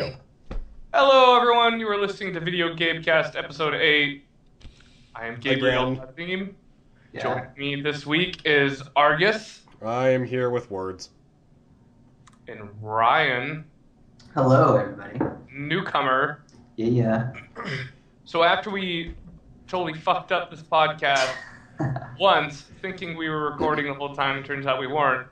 Go. Hello, everyone. You are listening to Video Gabecast Episode 8. I am Gabriel Theme. Joining me this week is Argus. I am here with words. And Ryan. Hello, everybody. Newcomer. Yeah. So after we totally fucked up this podcast once, thinking we were recording the whole time, it turns out we weren't.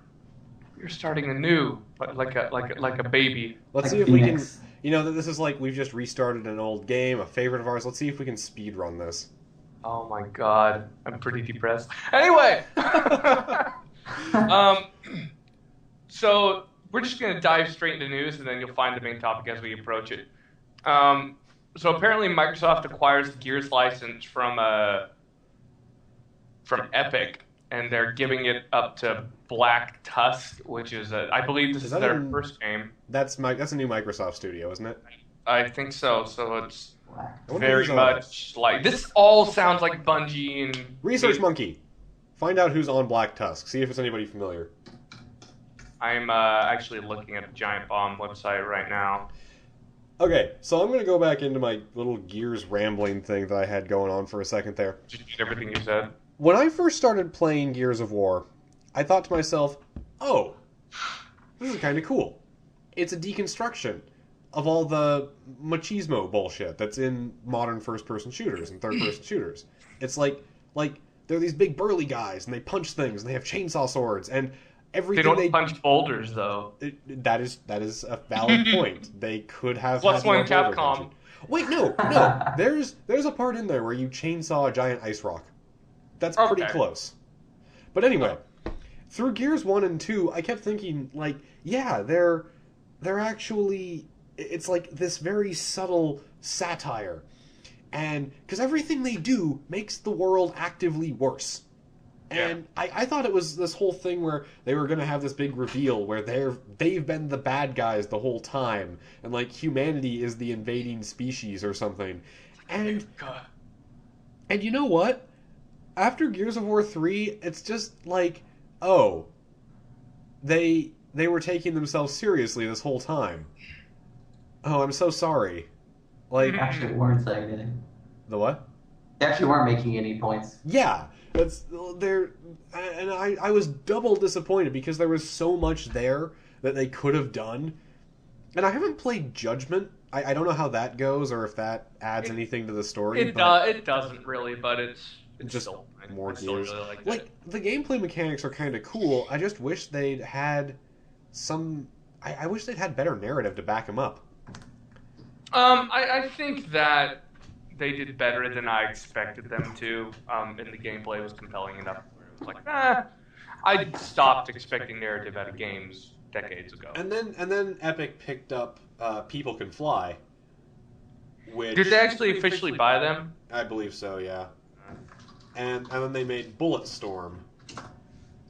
We're starting anew, but like a baby. Let's see if we can. You know, this is like we've just restarted an old game, a favorite of ours. Let's see if we can speed run this. Oh my god, I'm pretty depressed. Anyway, so we're just gonna dive straight into news, and then you'll find the main topic as we approach it. So apparently, Microsoft acquires the Gears license from Epic, and they're giving it up to Black Tusk, which is I believe this is their first game. That's a new Microsoft studio, isn't it? I think so. So it's very much like this. All sounds like Bungie and Research Monkey. Find out who's on Black Tusk. See if it's anybody familiar. I'm actually looking at the Giant Bomb website right now. Okay, so I'm going to go back into my little Gears rambling thing that I had going on for a second there. Did you get everything you said? When I first started playing Gears of War, I thought to myself, oh, this is kind of cool. It's a deconstruction of all the machismo bullshit that's in modern first-person shooters and third-person shooters. It's like they're these big burly guys, and they punch things, and they have chainsaw swords, and everything they don't punch boulders, though. That is a valid point. They could have Plus had one more Capcom. punching. Wait, no. There's a part in there where you chainsaw a giant ice rock. That's pretty close. But anyway, through Gears 1 and 2, I kept thinking, like, yeah, they're actually... It's like this very subtle satire. And... Because everything they do makes the world actively worse. And I thought it was this whole thing where they were going to have this big reveal where they've been the bad guys the whole time. And, like, humanity is the invading species or something. And you know what? After Gears of War 3, it's just like, oh, they were taking themselves seriously this whole time. Oh, I'm so sorry. Like, They actually weren't saying anything. The what? They actually weren't making any points. Yeah, and I was double disappointed because there was so much there that they could have done. And I haven't played Judgment. I don't know how that goes or if that adds anything to the story. It doesn't really, but it's just still, more Gears. Really like the gameplay mechanics are kind of cool. I just wish they'd had some. I wish they'd had better narrative to back them up. I think that they did better than I expected them to. And the gameplay was compelling enough where it was like, I stopped expecting narrative out of games decades ago. And then Epic picked up People Can Fly. Which did they actually officially buy them? I believe so, yeah. And then they made Bulletstorm.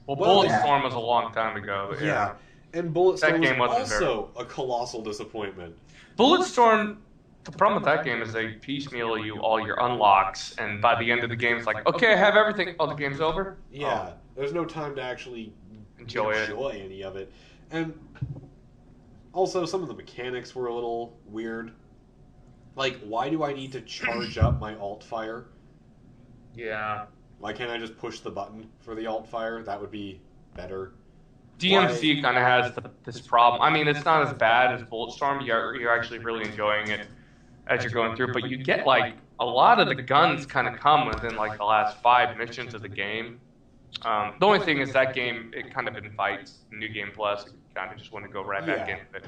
Well, Bulletstorm was a long time ago. But yeah. And Bulletstorm game was wasn't also a colossal disappointment. Bulletstorm, the problem with that game is they piecemeal you all your unlocks, and by the end of the game, it's like, okay, I have everything. Oh, the game's over? Yeah, there's no time to actually enjoy any of it. And also, some of the mechanics were a little weird. Like, why do I need to charge up my alt fire? Yeah. Why can't I just push the button for the alt fire? That would be better. DMC kind of has this problem. I mean, it's not as bad as Bulletstorm. You're actually really enjoying it as you're going through, but you get, like, a lot of the guns kind of come within, like, the last 5 missions of the game. The only thing is that game, it kind of invites New Game Plus. You kind of just want to go right back into it.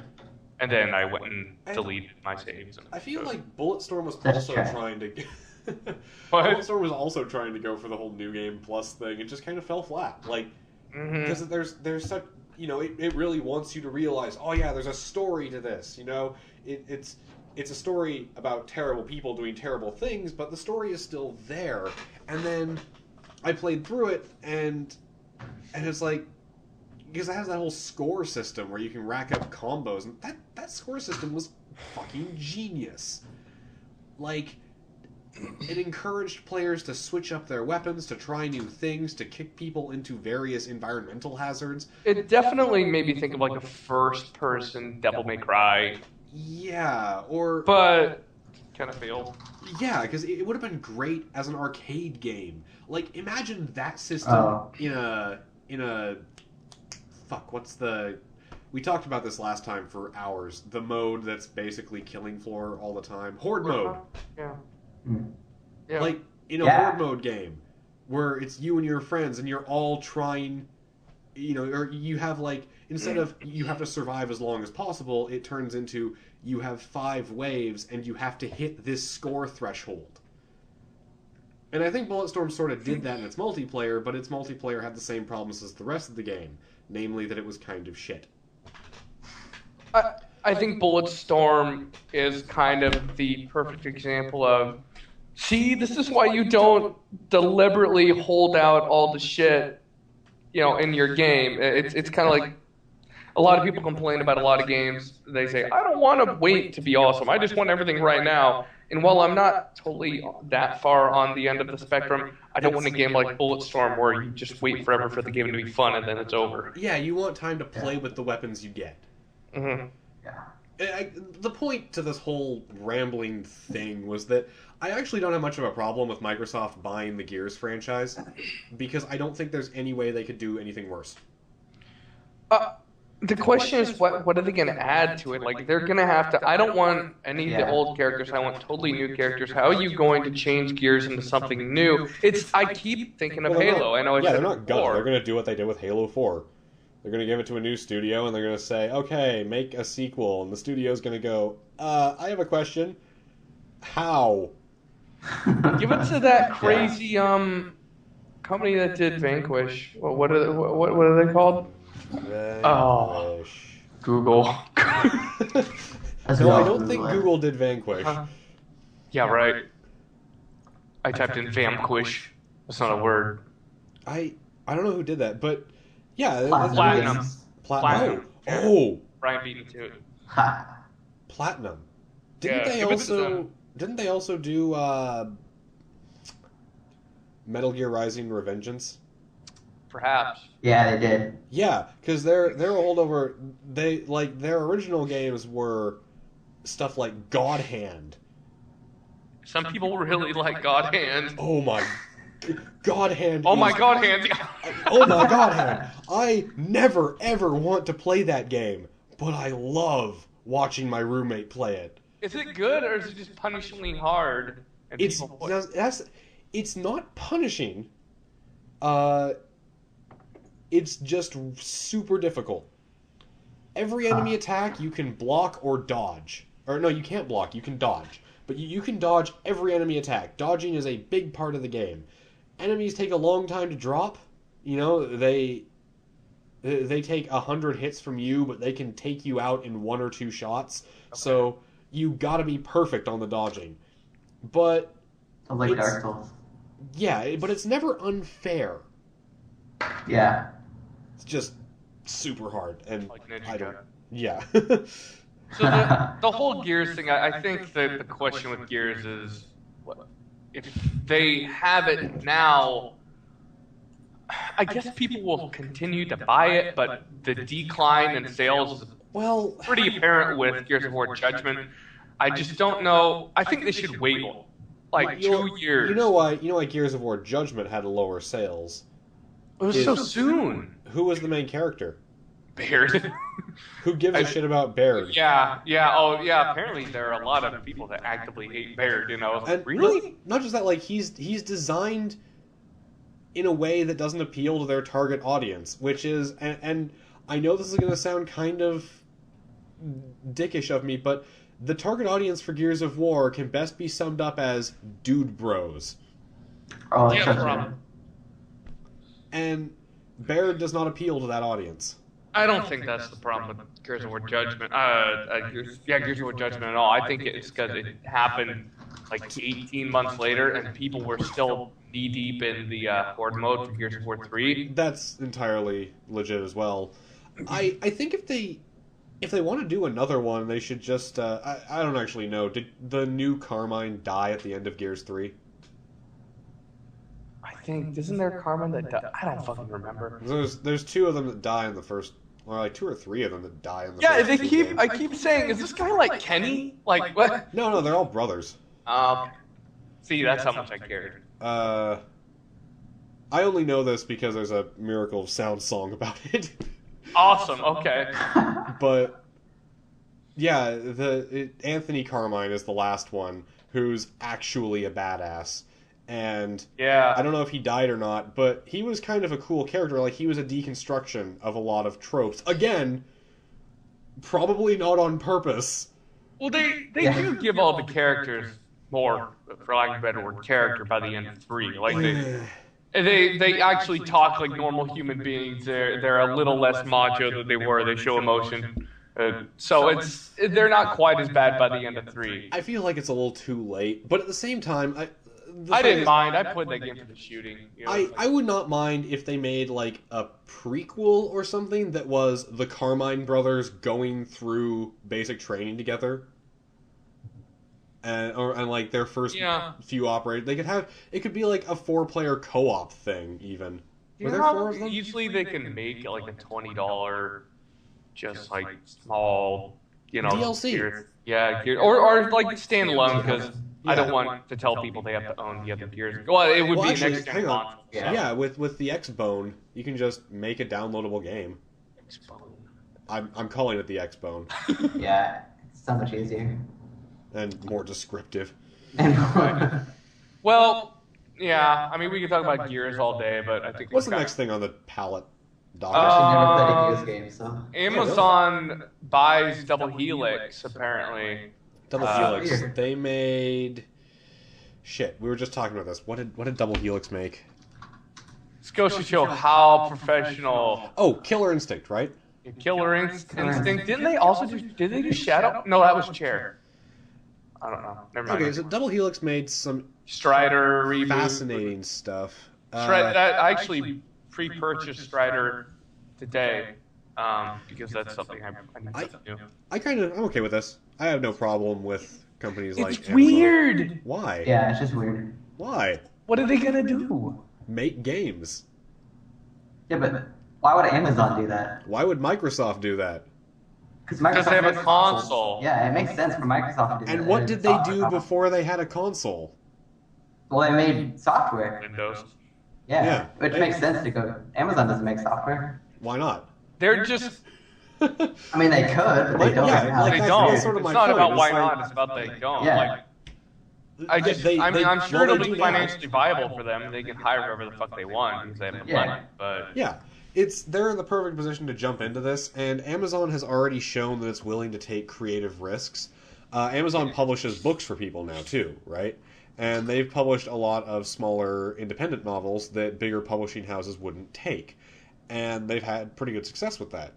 And then I went and deleted my saves. I feel like Bulletstorm was also trying to... Bulletstorm was also trying to go for the whole New Game Plus thing. It just kind of fell flat. Like, because there's such... You know, it really wants you to realize, oh yeah, there's a story to this. You know, it's a story about terrible people doing terrible things, but the story is still there. And then I played through it, and it's like, because it has that whole score system where you can rack up combos, and that score system was fucking genius. Like, it encouraged players to switch up their weapons, to try new things, to kick people into various environmental hazards. It definitely made me think of like a first-person Devil May Cry Yeah, but kind of failed. yeah, because it would have been great as an arcade game. Like, imagine that system Oh. in a fuck. What's the? We talked about this last time for hours. The mode that's basically killing floor all the time. Horde mode. Yeah. Mm. Yeah. Like in a Yeah. horde mode game, where it's you and your friends and you're all trying, or you have like instead of you have to survive as long as possible, it turns into you have 5 waves and you have to hit this score threshold. And I think Bulletstorm sort of did that in its multiplayer, but its multiplayer had the same problems as the rest of the game, namely that it was kind of shit. I think Bulletstorm is kind of the perfect example of, see, this is why you don't deliberately hold out all the shit, in your game. It's kind of like a lot of people complain about a lot of games. They say, I don't want to wait to be awesome. I just want everything right now. And while I'm not totally that far on the end of the spectrum, I don't want a game like Bulletstorm where you just wait forever for the game to be fun and then it's over. Yeah, you want time to play with the weapons you get. Mm-hmm. Yeah. The point to this whole rambling thing was that I actually don't have much of a problem with Microsoft buying the Gears franchise, because I don't think there's any way they could do anything worse. The question is, what are they going to add to it? Like, they're going to have to... I don't want any of the old characters. I want totally new characters. How are you going to change Gears into something new? I keep thinking of Halo. I know it's they're not gonna. They're going to do what they did with Halo 4. They're going to give it to a new studio, and they're going to say, okay, make a sequel. And the studio's going to go, I have a question. How? Give it to that crazy company that did Vanquish. What are they called? Vanquish. Google. No, I don't think Google did Vanquish. Yeah, right. I typed in Vanquish. That's not a word. I don't know who did that, but yeah, Platinum. Platinum. Yeah. Oh, Brian beat me to it. Platinum. Yeah, Didn't they also do Metal Gear Rising: Revengeance? Perhaps. Yeah, they did. Yeah, because they're a holdover. Their original games were stuff like God Hand. Some people really like God Hand. Oh my, God Hand. Oh my God Hand. Oh my God Hand. I never ever want to play that game, but I love watching my roommate play it. Is it good or is it just punishingly hard? It's not punishing. It's just super difficult. Every enemy attack you can block or dodge. Or no, you can't block, you can dodge. But you can dodge every enemy attack. Dodging is a big part of the game. Enemies take a long time to drop. They take 100 hits from you, but they can take you out in 1 or 2 shots. Okay. So you gotta be perfect on the dodging. But like Dark Souls. Yeah, but it's never unfair. Yeah. It's just super hard, and like I don't. Yeah. So the whole Gears thing, I think that the question with Gears is, if they have it now, I guess people will continue to buy it, but the decline in sales is pretty apparent with Gears of War Judgment. I just don't know. I think they should wait like 2 years. You know why Gears of War Judgment had lower sales? It was so soon. Who was the main character? Baird. Who gives a shit about Baird? Yeah. Oh, yeah. Apparently, there are a lot of people that actively hate Baird. And really? Not just that. Like he's designed in a way that doesn't appeal to their target audience, which is, and I know this is going to sound kind of dickish of me, but the target audience for Gears of War can best be summed up as dude bros. Oh, yeah, no problem. And Baird does not appeal to that audience. I don't think that's the problem with Gears of War Judgment. Gears of War Judgment at all. I think it's because it happened like 18 months later, and people were still knee deep in the horde mode for Gears of War 3. That's entirely legit as well. I think if they want to do another one, they should just I don't actually know. Did the new Carmine die at the end of Gears 3? I think, isn't there Carmine that I don't fucking remember. There's 2 of them that die in the first Or like 2 or 3 of them that die in the Yeah, first they 2 keep. games. I keep saying, is this guy like Kenny? Like what? No, they're all brothers. See, that's how much I cared. I only know this because there's a Miracle of Sound song about it. Awesome. Okay. But yeah, Anthony Carmine is the last one who's actually a badass. And Yeah. I don't know if he died or not, but he was kind of a cool character. Like, he was a deconstruction of a lot of tropes. Again, probably not on purpose. Well, they do give all the characters more, for lack of a better word, character by the end of 3. Like they actually talk like normal human beings. They're a little less macho than they were. They show emotion. So they're not quite as bad by the end of 3. I feel like it's a little too late, but at the same time, I didn't mind. I played that game for the shooting. You know, I would not mind if they made like a prequel or something that was the Carmine brothers going through basic training together, and like their first few operators. They could have it could be like a 4-player co-op thing even. Were there 4 of them? Usually they can make like a $20, just like small, DLC. Or like standalone because. I don't want to tell people they have to own the other Gears. Well, it would be actually, next gen console. Yeah, with the X-Bone, you can just make a downloadable game. X-Bone. I'm calling it the X-Bone. Yeah, it's so much easier. And more descriptive. Well, yeah, I mean, we could talk about Gears all day, but I think... What's the next thing on the palette? I've never played a Gears game, so... Amazon buys Double Helix, apparently. Double Helix. They made... Shit, we were just talking about this. What did Double Helix make? This goes to show how professional... Oh, Killer Instinct, right? Killer Instinct. Didn't they also do... Did they do Shadow? No, that was Chair. I don't know. Never mind. Okay, so Double Helix made some... Strider reboot. Fascinating stuff. I actually pre-purchased Strider today. Because that's something I need to do. I'm okay with this. I have no problem with companies like It's Amazon. weird! Why? Yeah, it's just weird. Why? What are they gonna do? Make games. Yeah, but why would Amazon do that? Why would Microsoft do that? Because they have a console. Yeah, it makes sense for Microsoft to do that. And what did they do before they had a console? Well, they made software. Windows. Yeah, which makes sense to go... Amazon doesn't make software. Why not? They're just... I mean, they could, but they don't. Yeah, They that's don't. sort of It's my not point. about It's why like- not, it's about they don't. Yeah. I'm sure well, it'll they be do now. financially viable for them. They can hire whoever the fuck they want because they have the money. But Yeah, they're in the perfect position to jump into this, and Amazon has already shown that it's willing to take creative risks. Amazon publishes books for people now too, right? And they've published a lot of smaller independent novels that bigger publishing houses wouldn't take, and they've had pretty good success with that.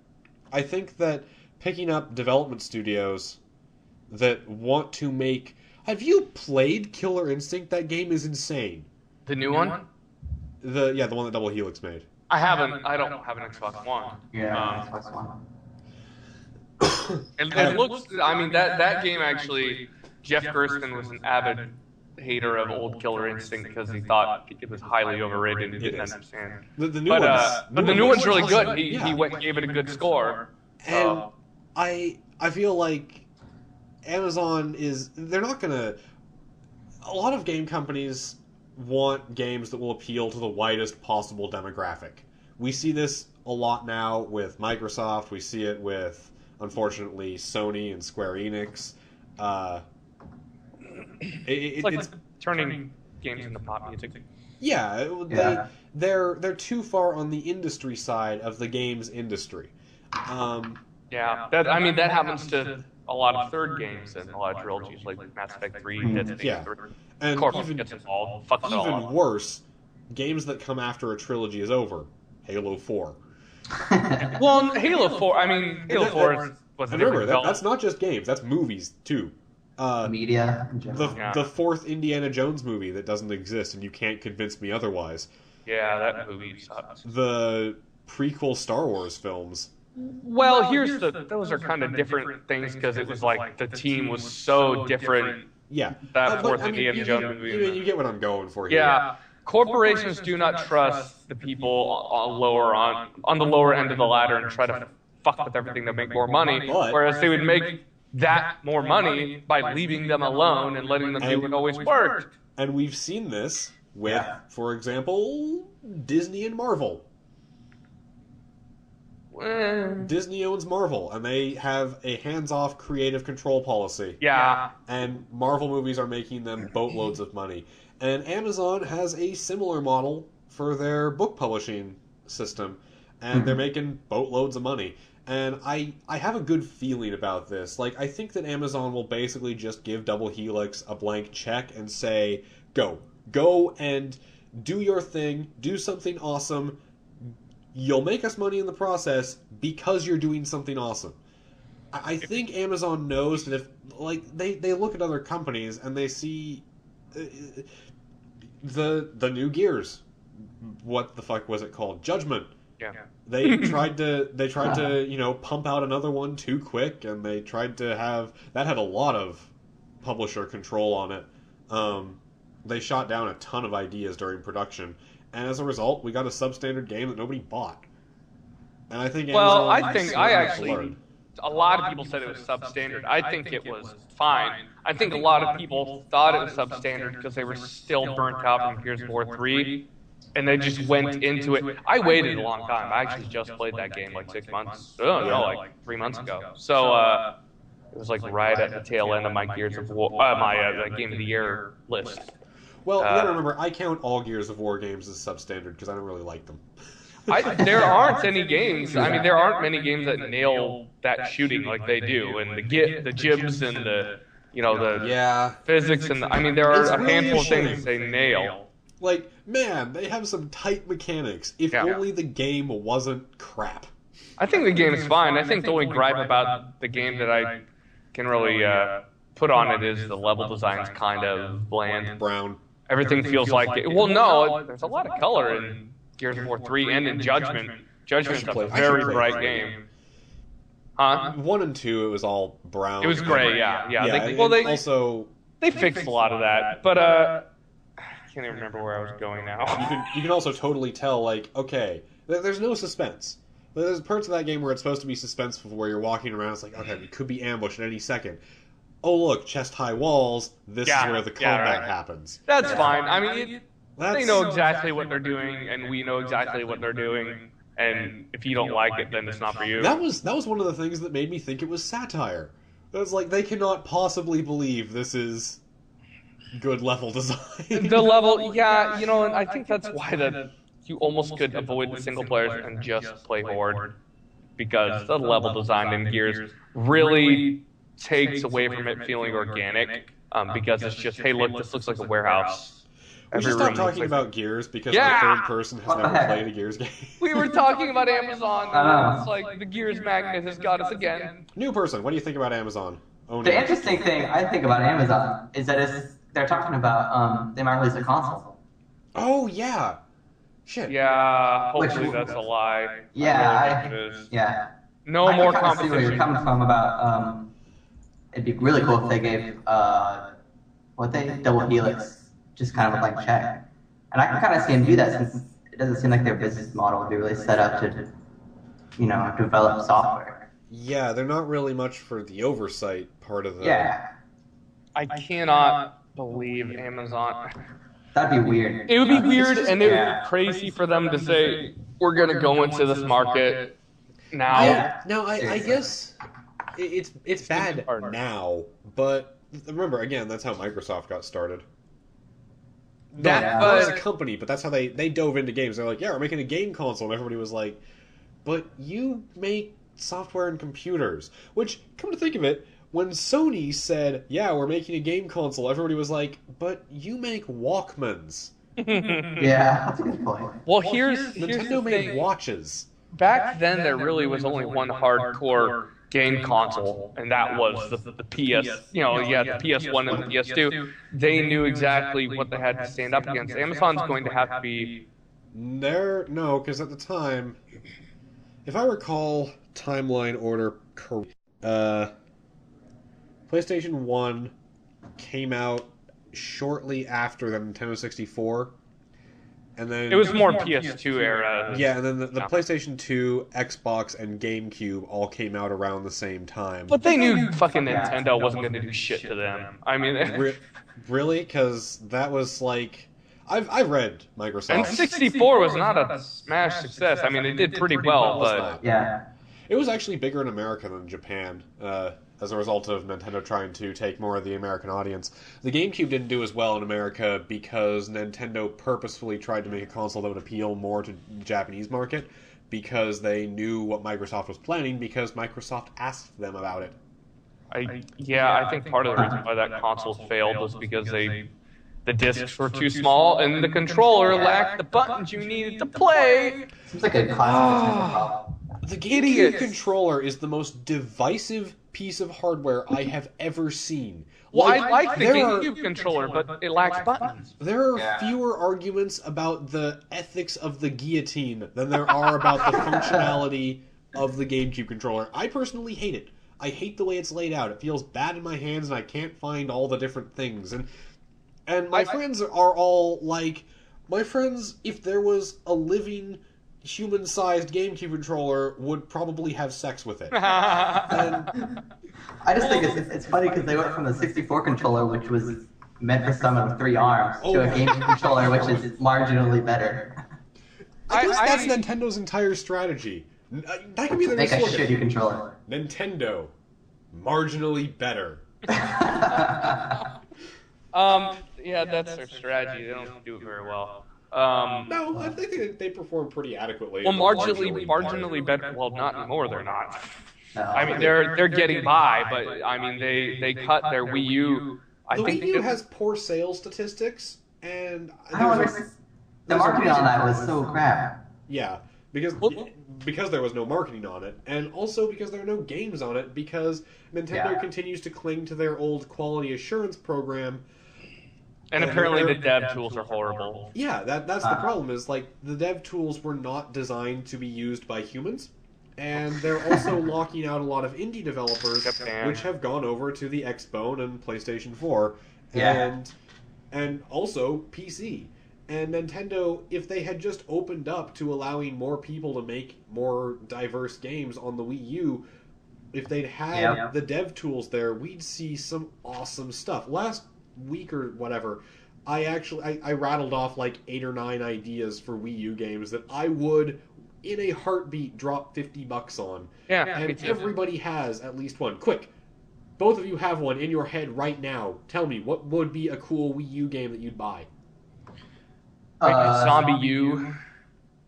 I think that picking up development studios that want to make... Have you played Killer Instinct? That game is insane. the new one, The one that Double Helix made. I haven't. I don't have an Xbox One. Yeah, Xbox One. It looks. I mean, that game actually. Jeff Gerstmann was an avid hater of old Killer Instinct because he thought it was highly overrated and didn't understand. The new one's... But the new one's really good. He gave it a good score. And I feel like Amazon they're not gonna... A lot of game companies want games that will appeal to the widest possible demographic. We see this a lot now with Microsoft. We see it with, unfortunately, Sony and Square Enix. It's turning games into pop music. Yeah, they're too far on the industry side of the games industry. That happens to a lot of third games and a lot of trilogies like Mass Effect 3, Dead Space 3. And Corporate gets involved, fucks it all even up. worse, games that come after a trilogy is over. Halo 4. Well, Halo 4, Halo 4 was a Remember, different that's not just games, that's movies, too. Media in general. The fourth Indiana Jones movie that doesn't exist, and you can't convince me otherwise. Yeah, that movie sucks. The prequel Star Wars films. Well, those are kind of different things because it was like the team was so different. Yeah. That fourth Indiana Jones movie. You get what I'm going for here. Yeah. Corporations do not trust the people on the lower end of the ladder and try to fuck with everything to make more money. But- Whereas they would make that more money by leaving them alone and letting them do what always worked. And we've seen this with, Yeah. for example, Disney and Marvel. Disney owns Marvel, and they have a hands-off creative control policy. Yeah. And Marvel movies are making them boatloads of money. And Amazon has a similar model for their book publishing system, and they're making boatloads of money. And I have a good feeling about this. Like, I think that Amazon will basically just give Double Helix a blank check and say, go and do your thing, do something awesome. You'll make us money in the process because you're doing something awesome. I think Amazon knows that if, like, they look at other companies and they see the new Gears. What the fuck was it called? Judgment. Yeah. They tried to pump out another one too quick, and they tried to have that had a lot of publisher control on it. They shot down a ton of ideas during production, and as a result, we got a substandard game that nobody bought. And I think Well, Amazon I think certainly I actually. learned. A lot of people said it was substandard. I think it was fine. I think a lot of people thought it was substandard because they were still burnt out from Gears of War 3, and they just went into it. I waited a long time. I actually just played that game like 6 months. Oh, no, like 3 months ago. So it was like right at the tail end of my Gears of War, my Game of the Year list. Well, you gotta remember, I count all Gears of War games as substandard because I don't really like them. There aren't any games. I mean, there aren't many games that nail that shooting like they do, and the jibs and the Yeah. physics and I mean, there are It's a really handful a of things shame. they nail. Like, man, they have some tight mechanics. If Yeah. only the game wasn't crap. I think the game is fine. I think the only gripe about the game that I can really put on it is the level design's kind of bland. Brown. Everything feels like it. Well, no, there's a lot of color in Gears of War 3 and in Judgment. Judgment's a I should very play bright three. game. Huh? 1 and 2, it was all brown. It was gray, yeah. and They also fixed a lot of that, but I can't even remember where I was going now. you can also totally tell, like, okay, there's no suspense. There's parts of that game where it's supposed to be suspenseful, where you're walking around, it's like, okay, we could be ambushed at any second. Oh, look, chest-high walls, this is where the combat happens. That's fine. I mean, That's, they know exactly what they're doing, and we know exactly what they're doing. And if you don't like it, then it's not for you. that was one of the things that made me think it was satire. It was like, they cannot possibly believe this is good level design. The level, yeah, and I think that's why you almost could avoid the single players and just play Horde, because the level design in Gears really takes away from it feeling organic, because it's just, hey, look, this looks like a warehouse. We should Every stop room talking looks like- about Gears because Yeah! the third person has What the never heck? played a Gears game. We were talking about Amazon, I know. and it's like the Gears magnet has got us again. New person, what do you think about Amazon? The interesting thing I think about Amazon is that they're talking about they might release a console. Oh, yeah. Shit. Yeah, hopefully Which- that's a lie. Yeah, I really hope it is. Yeah. No I more can kinda see where you're competition. coming from about it'd be really cool if they gave Double Helix just kind of a blank check. And I can kind of see them do that since it doesn't seem like their business model would be really set up to, develop software. Yeah, they're not really much for the oversight part of the... Yeah, I cannot believe Amazon. that'd be weird. It would be weird, and it would Yeah. be crazy for them to say, we're going to go into this market now. Yeah. No, I Seriously. guess it's bad hard. now, but remember, again, that's how Microsoft got started. That, Not as a but company, but that's how they dove into games. They're like, yeah, we're making a game console, and everybody was like, but you make software and computers. Which, come to think of it, when Sony said, yeah, we're making a game console, everybody was like, but you make Walkmans. Yeah, that's a good point. well, here's Nintendo the made thing. watches. Back then, there really was only one hardcore game console, and that was the PS. The PS1 and the PS2. They knew exactly what they had to stand up against. Amazon's going to have to be. No, because at the time, if I recall timeline order correct, PlayStation 1 came out shortly after the Nintendo 64, And then It was more PS2 era. Yeah, and then the PlayStation 2, Xbox, and GameCube all came out around the same time. But they knew fucking Nintendo wasn't going to do shit to them. I mean, Really? Because that was like... I've read Microsoft. And 64 was not a smash success. I mean, it did pretty well, but... Yeah. It was actually bigger in America than Japan, as a result of Nintendo trying to take more of the American audience. The GameCube didn't do as well in America because Nintendo purposefully tried to make a console that would appeal more to the Japanese market because they knew what Microsoft was planning because Microsoft asked them about it. I think part of the reason why that console failed was because the discs were too small and the controller lacked the buttons you needed to play. Seems like a classic Nintendo problem. The GameCube controller is the most divisive piece of hardware I have ever seen. Well, I like the GameCube controller, but it lacks buttons. There are fewer arguments about the ethics of the guillotine than there are about the functionality of the GameCube controller. I personally hate it. I hate the way it's laid out. It feels bad in my hands, and I can't find all the different things. And my friends are all like... My friends, if there was a living... human-sized GameCube controller would probably have sex with it. And I just think it's funny because they went from the 64 controller, which was meant for someone with 3 arms, to a GameCube controller, which is marginally better. I guess that's Nintendo's entire strategy. That could be the Make a shitty controller. Nintendo, marginally better. Yeah, that's their strategy. They don't do it very well. No, I think they perform pretty adequately. Well, marginally better. Well, not anymore. They're not. No. I mean, they're getting by, but I mean, they cut their Wii U. The Wii U has poor sales statistics, and I don't understand. The marketing on that was so crap. Yeah, because there was no marketing on it, and also because there are no games on it, because Nintendo continues to cling to their old quality assurance program. And apparently the dev tools are horrible. Yeah, that's the problem, is like the dev tools were not designed to be used by humans, and they're also locking out a lot of indie developers, which have gone over to the Xbone and PlayStation 4, and also PC. And Nintendo, if they had just opened up to allowing more people to make more diverse games on the Wii U, if they'd had the dev tools there, we'd see some awesome stuff. Last week or whatever, I rattled off like 8 or 9 ideas for Wii U games that I would, in a heartbeat, drop $50 on. Yeah, and everybody has at least one. Quick, both of you have one in your head right now. Tell me, what would be a cool Wii U game that you'd buy? Zombie U.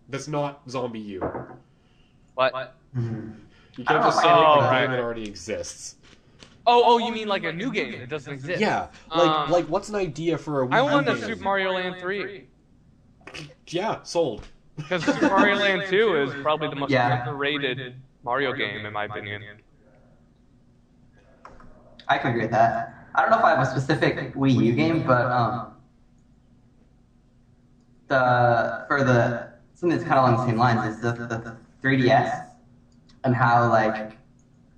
That's not Zombie U. What? You can't just say a game that already exists. Oh, you mean like a new game that doesn't exist? Yeah, like what's an idea for a Wii U I want a game? Super Mario Land 3. Yeah, sold. Because Super Mario Land 2 is probably the most underrated Mario game, in my opinion. I can agree with that. I don't know if I have a specific Wii U game, but something that's kind of along the same lines is the 3DS and how like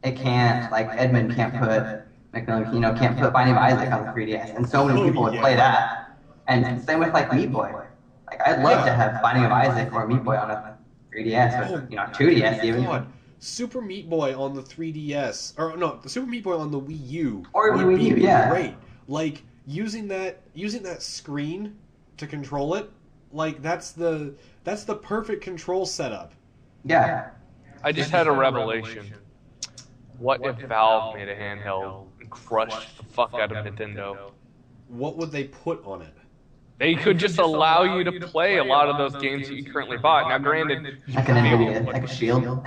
it can't, like Edmund can't put can't put Binding of Isaac on the 3DS, and so many people would play that. And same with like Meat Boy. Like I'd love to have Binding of Isaac or Meat Boy on a 3DS or 2DS even. God. Super Meat Boy on the 3DS, or no, the Super Meat Boy on the Wii U or would Wii U, be great. Like using that screen to control it, like that's the perfect control setup. Yeah. I just had a revelation. What if Valve made a handheld and crushed the fuck out of Nintendo? What would they put on it? They could just allow you to play a lot of those games that you currently bought. Now, granted, like an NVIDIA, like a Shield.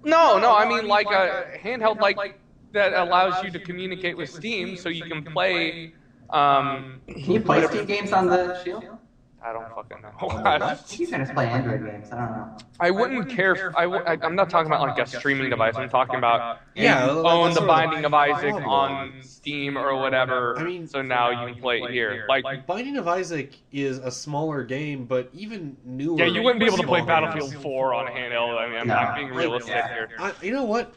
No, I mean like a handheld like that allows you to communicate with Steam, so you can play. Can you play Steam games on the Shield? I don't fucking know. You can just play Android games. I don't know. I wouldn't care. If, I'm not talking about like a streaming device. I'm talking about own the Binding of Isaac on Steam or whatever. I mean, so now you can play it here. Like Binding of Isaac is a smaller game, but even newer. Yeah, you wouldn't be able to play Battlefield 4 on a handheld. I mean, I'm being realistic here. You know what?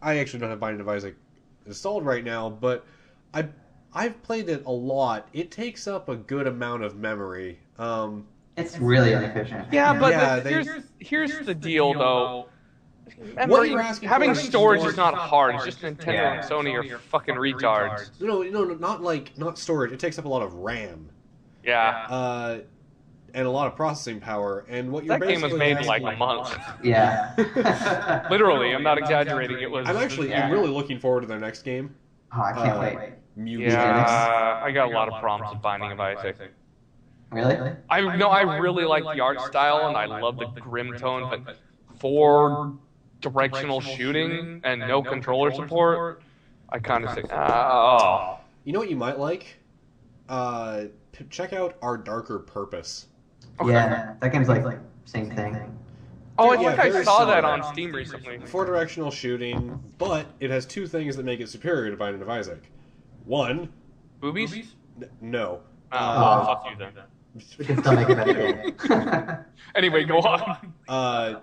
I actually don't have Binding of Isaac installed right now, but I've played it a lot. It takes up a good amount of memory. It's really inefficient. Yeah, but Yeah, here's the deal, though. What you're asking Having for is storage more- is not hard. It's just Nintendo Yeah. and Sony are fucking retards. No, not storage. It takes up a lot of RAM, Yeah. and a lot of processing power. And what you're That game was basically made in like asking- a month. Yeah. Literally, I'm not exaggerating. It was. I'm really looking forward to their next game. Oh, I can't wait. Mutants. Yeah, I got a lot of problems with Binding of Isaac. Really? I really like the art style and I love the grim tone, but for directional shooting and no controller support, I kind of say, oh. You know what you might like? Check out Our Darker Purpose. Okay. Yeah, that game's like same thing. Oh, I Yeah, think I very saw that similar. on Steam recently. For directional shooting, but it has two things that make it superior to Binding of Isaac. One, Boobies? no. Oh, fuck you then. We can still make a better game. Anyway, go on.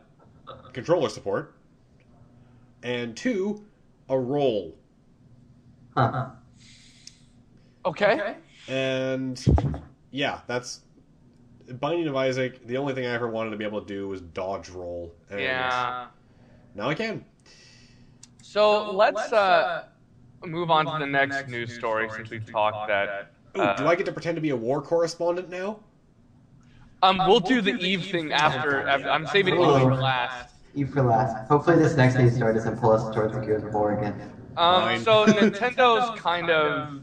Controller support. And two, a roll. Huh. Okay. And yeah, that's Binding of Isaac. The only thing I ever wanted to be able to do was dodge roll. And Yeah. now I can. So let's move on to the next news story since we've talked that. Ooh, do I get to pretend to be a war correspondent now? We'll do the Eve thing after I'm saving Eve for last. You for last. Hopefully this next news story doesn't pull us towards the Gears of War again. So Nintendo's kind of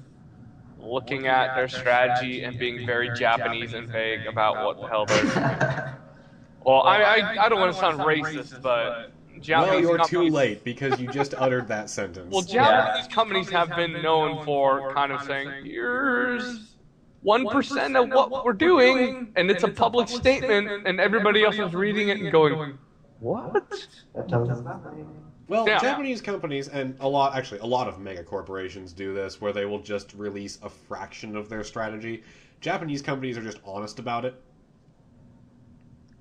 looking at their strategy and being very Japanese and vague about what the hell they're doing. Well, I don't want to sound racist, but Japanese Well, you're too companies- late because you just uttered that sentence. Well, Japanese companies have been known for kind of saying, here's 1% of what we're doing, and it's a public statement, and everybody else is reading it and going, what? That tells us nothing. Well, Yeah. Japanese companies and a lot of mega corporations do this, where they will just release a fraction of their strategy. Japanese companies are just honest about it.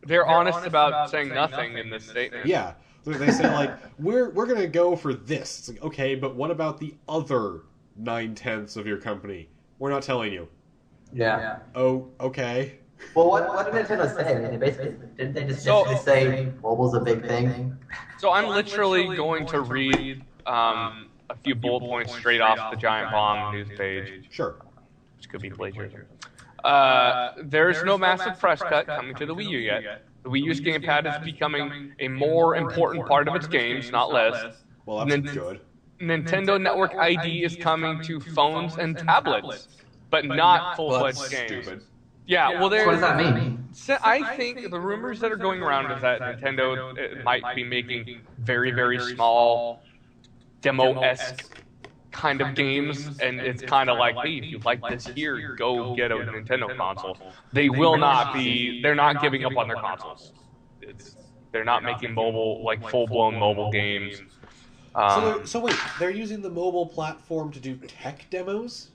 They're honest about saying nothing in this statement. Yeah, they say like we're gonna go for this. It's like, okay, but what about the other 9/10 of your company? We're not telling you. Yeah. Oh, okay. Well, what did Nintendo say? I mean, didn't they just basically say mobile's a big thing? So I'm literally going to read a few bullet points straight off the Giant Bomb news page, Sure. which could be plagiarism. There's no massive press cut coming to the Wii U yet. The Wii U's gamepad is becoming a more important part of its games, not less. Well, that's Nin- good. Nintendo Network ID is coming to phones and tablets, but not full-fledged That's games. stupid. Yeah, well, What does that mean? So I think the rumors that are going around is that Nintendo might be making very, very small, demo-esque kind of games, and it's kind of like, hey, if you like this here, go get a Nintendo console. They will not be, they're not giving up on their consoles. They're not making mobile, like full-blown mobile games. So wait, they're using the mobile platform to do tech demos?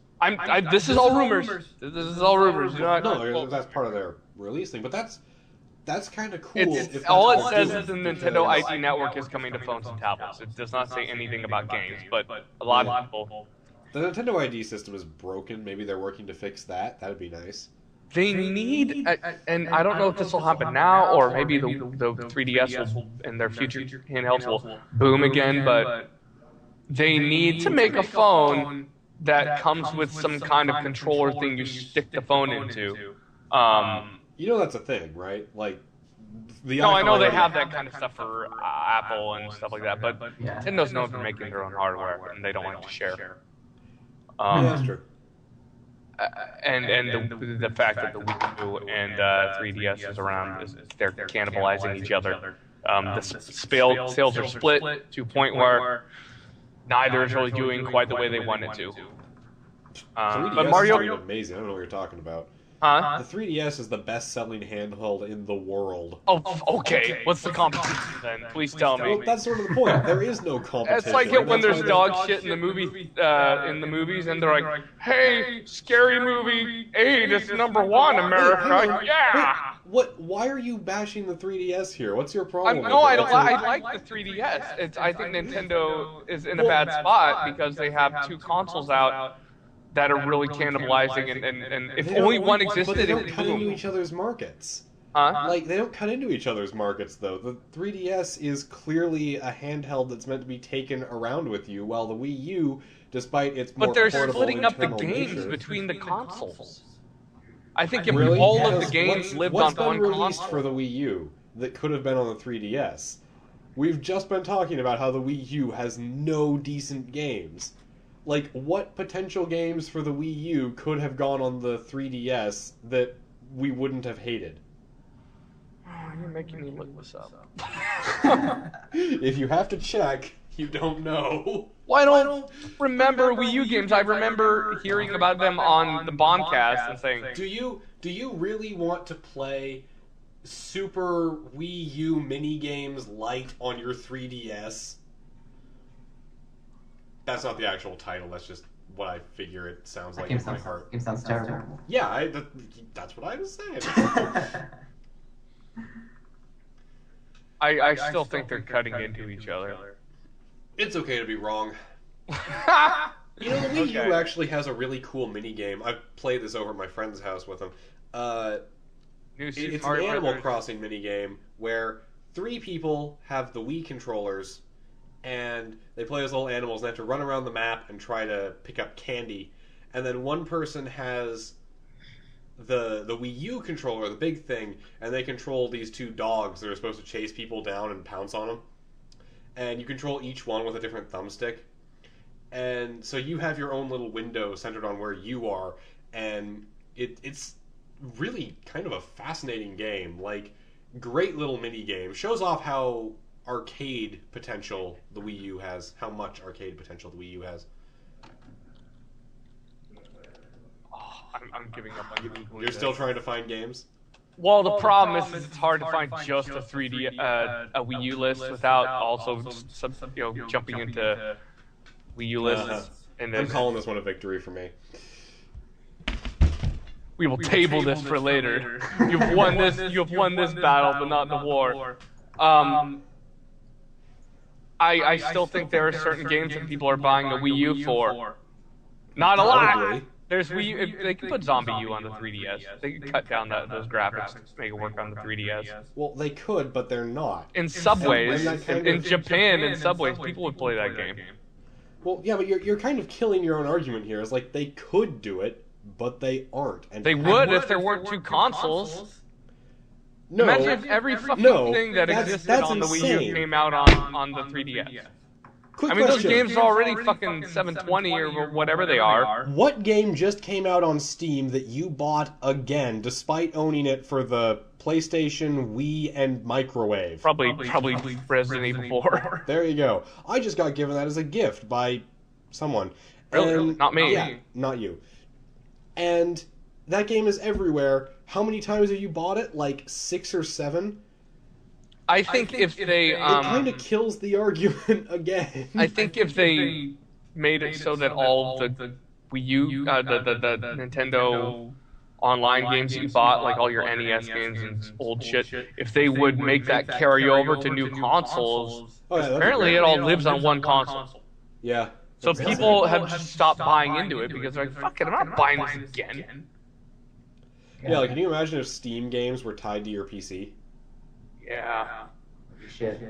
This is all rumors. This is all rumors. Do not- No, that's part of their release thing, but that's kind of cool. if It's that's all it what says they're is the doing, Nintendo because- ID network is coming to phones and tablets. It does not say anything about games, but a lot of people The Nintendo ID system is broken. Maybe they're working to fix that. That'd be nice. they need, and I don't know if this will happen now or maybe the 3DS will, and their future handhelds will boom again, but they need to make a phone that comes with some kind of controller thing you stick the phone into. You know that's a thing, right? Like the No, I know iPhone they already- have that kind of stuff for Apple and stuff like that, but Yeah. Nintendo's known for making their own hardware, and they don't like to share. Yeah, that's true. And the fact that the Wii U and 3DS is around, they're cannibalizing each other. The sales are split to a point where neither is really doing quite the way they want it to. 3DS But is Mario, pretty amazing. I don't know what you're talking about. huh? The 3DS is the best-selling handheld in the world. Oh, okay. What's the competition then? Please tell Well, me. that's sort of the point. There is no competition. It's like it when That's there's why dog shit in the movies, and they're like, "Hey, Scary Movie 8 is #1, America, yeah." What? Why are you bashing the 3DS here? What's your problem? No, with I it? don't. That's I like the 3DS. I think Nintendo is in a bad spot because they have two consoles out that are really cannibalizing, and if They only don't- one but existed, they it don't would cut into boom. each other's markets. Huh? Like, they don't cut into each other's markets, though. The 3DS is clearly a handheld that's meant to be taken around with you, while the Wii U, despite its more But they're portable splitting up the internal games nature, between the consoles. I think if really? all of the Because games lived what's on been one released console. for the Wii U that could have been on the 3DS? We've just been talking about how the Wii U has no decent games. Like, what potential games for the Wii U could have gone on the 3DS that we wouldn't have hated? Oh, you're making me look this up. If you have to check, you don't know. Well, I don't remember Wii U games. I remember hearing about them on the Bombcast and saying, Do you really want to play Super Wii U mini games Lite on your 3DS? That's not the actual title. That's just what I figure it sounds like in my heart. Game sounds terrible. Yeah, that's what I was saying. I still think they're cutting into each other. It's okay to be wrong. You know, the Wii U actually has a really cool mini game. I've played this over at my friend's house with him. It's an Animal Crossing mini game where 3 people have the Wii controllers, and they play as little animals and they have to run around the map and try to pick up candy. And then one person has the Wii U controller, the big thing, and they control these 2 dogs that are supposed to chase people down and pounce on them. And you control each one with a different thumbstick. And so you have your own little window centered on where you are, and it's really kind of a fascinating game. Like, great little mini game. Shows off how arcade potential the Wii U has, how much arcade potential the Wii U has. I'm giving up on Googling. You're still trying to find games? Well, the problem is it's hard to find just a 3D a Wii U list without also jumping into Wii U lists. And I'm then calling this one a victory for me. we will table this for later. You've won this. You've won this battle, but not the war. I still think there are certain games that people are buying the Wii U for. Not a lot. Probably. There's Wii U. They could put Zombie U on the 3DS. They could cut down those graphics to make it work on the 3DS. Well, they could, but they're not. In subways, And that kind in of- Japan, in subways, people would play that game. Well, yeah, but you're kind of killing your own argument here. It's like they could do it, but they aren't. And They would if there weren't 2 consoles. No, Imagine if every fucking No, thing that that's- existed that's on the Wii insane. U came out on the 3DS. quick I mean, those question. games are already fucking 720 or whatever they are. What game just came out on Steam that you bought again, despite owning it for the PlayStation, Wii, and microwave? Probably Resident Evil 4. There you go. I just got given that as a gift by someone. Really? And- Not me. Yeah, not you. And that game is everywhere. How many times have you bought it? Like 6 or 7? I think if they It kind of kills the argument again. I think if they made it so that all of the Wii U, the Nintendo online games that you bought, like all your NES games and old shit, if they would make that carry over to new consoles, Oh, yeah, that'd be apparently great. it all lives on one console. Yeah. So That's people insane. have just stopped buying into it because they're like, fuck it, I'm not buying this again. Yeah, like, can you imagine if Steam games were tied to your PC? Yeah. Shit.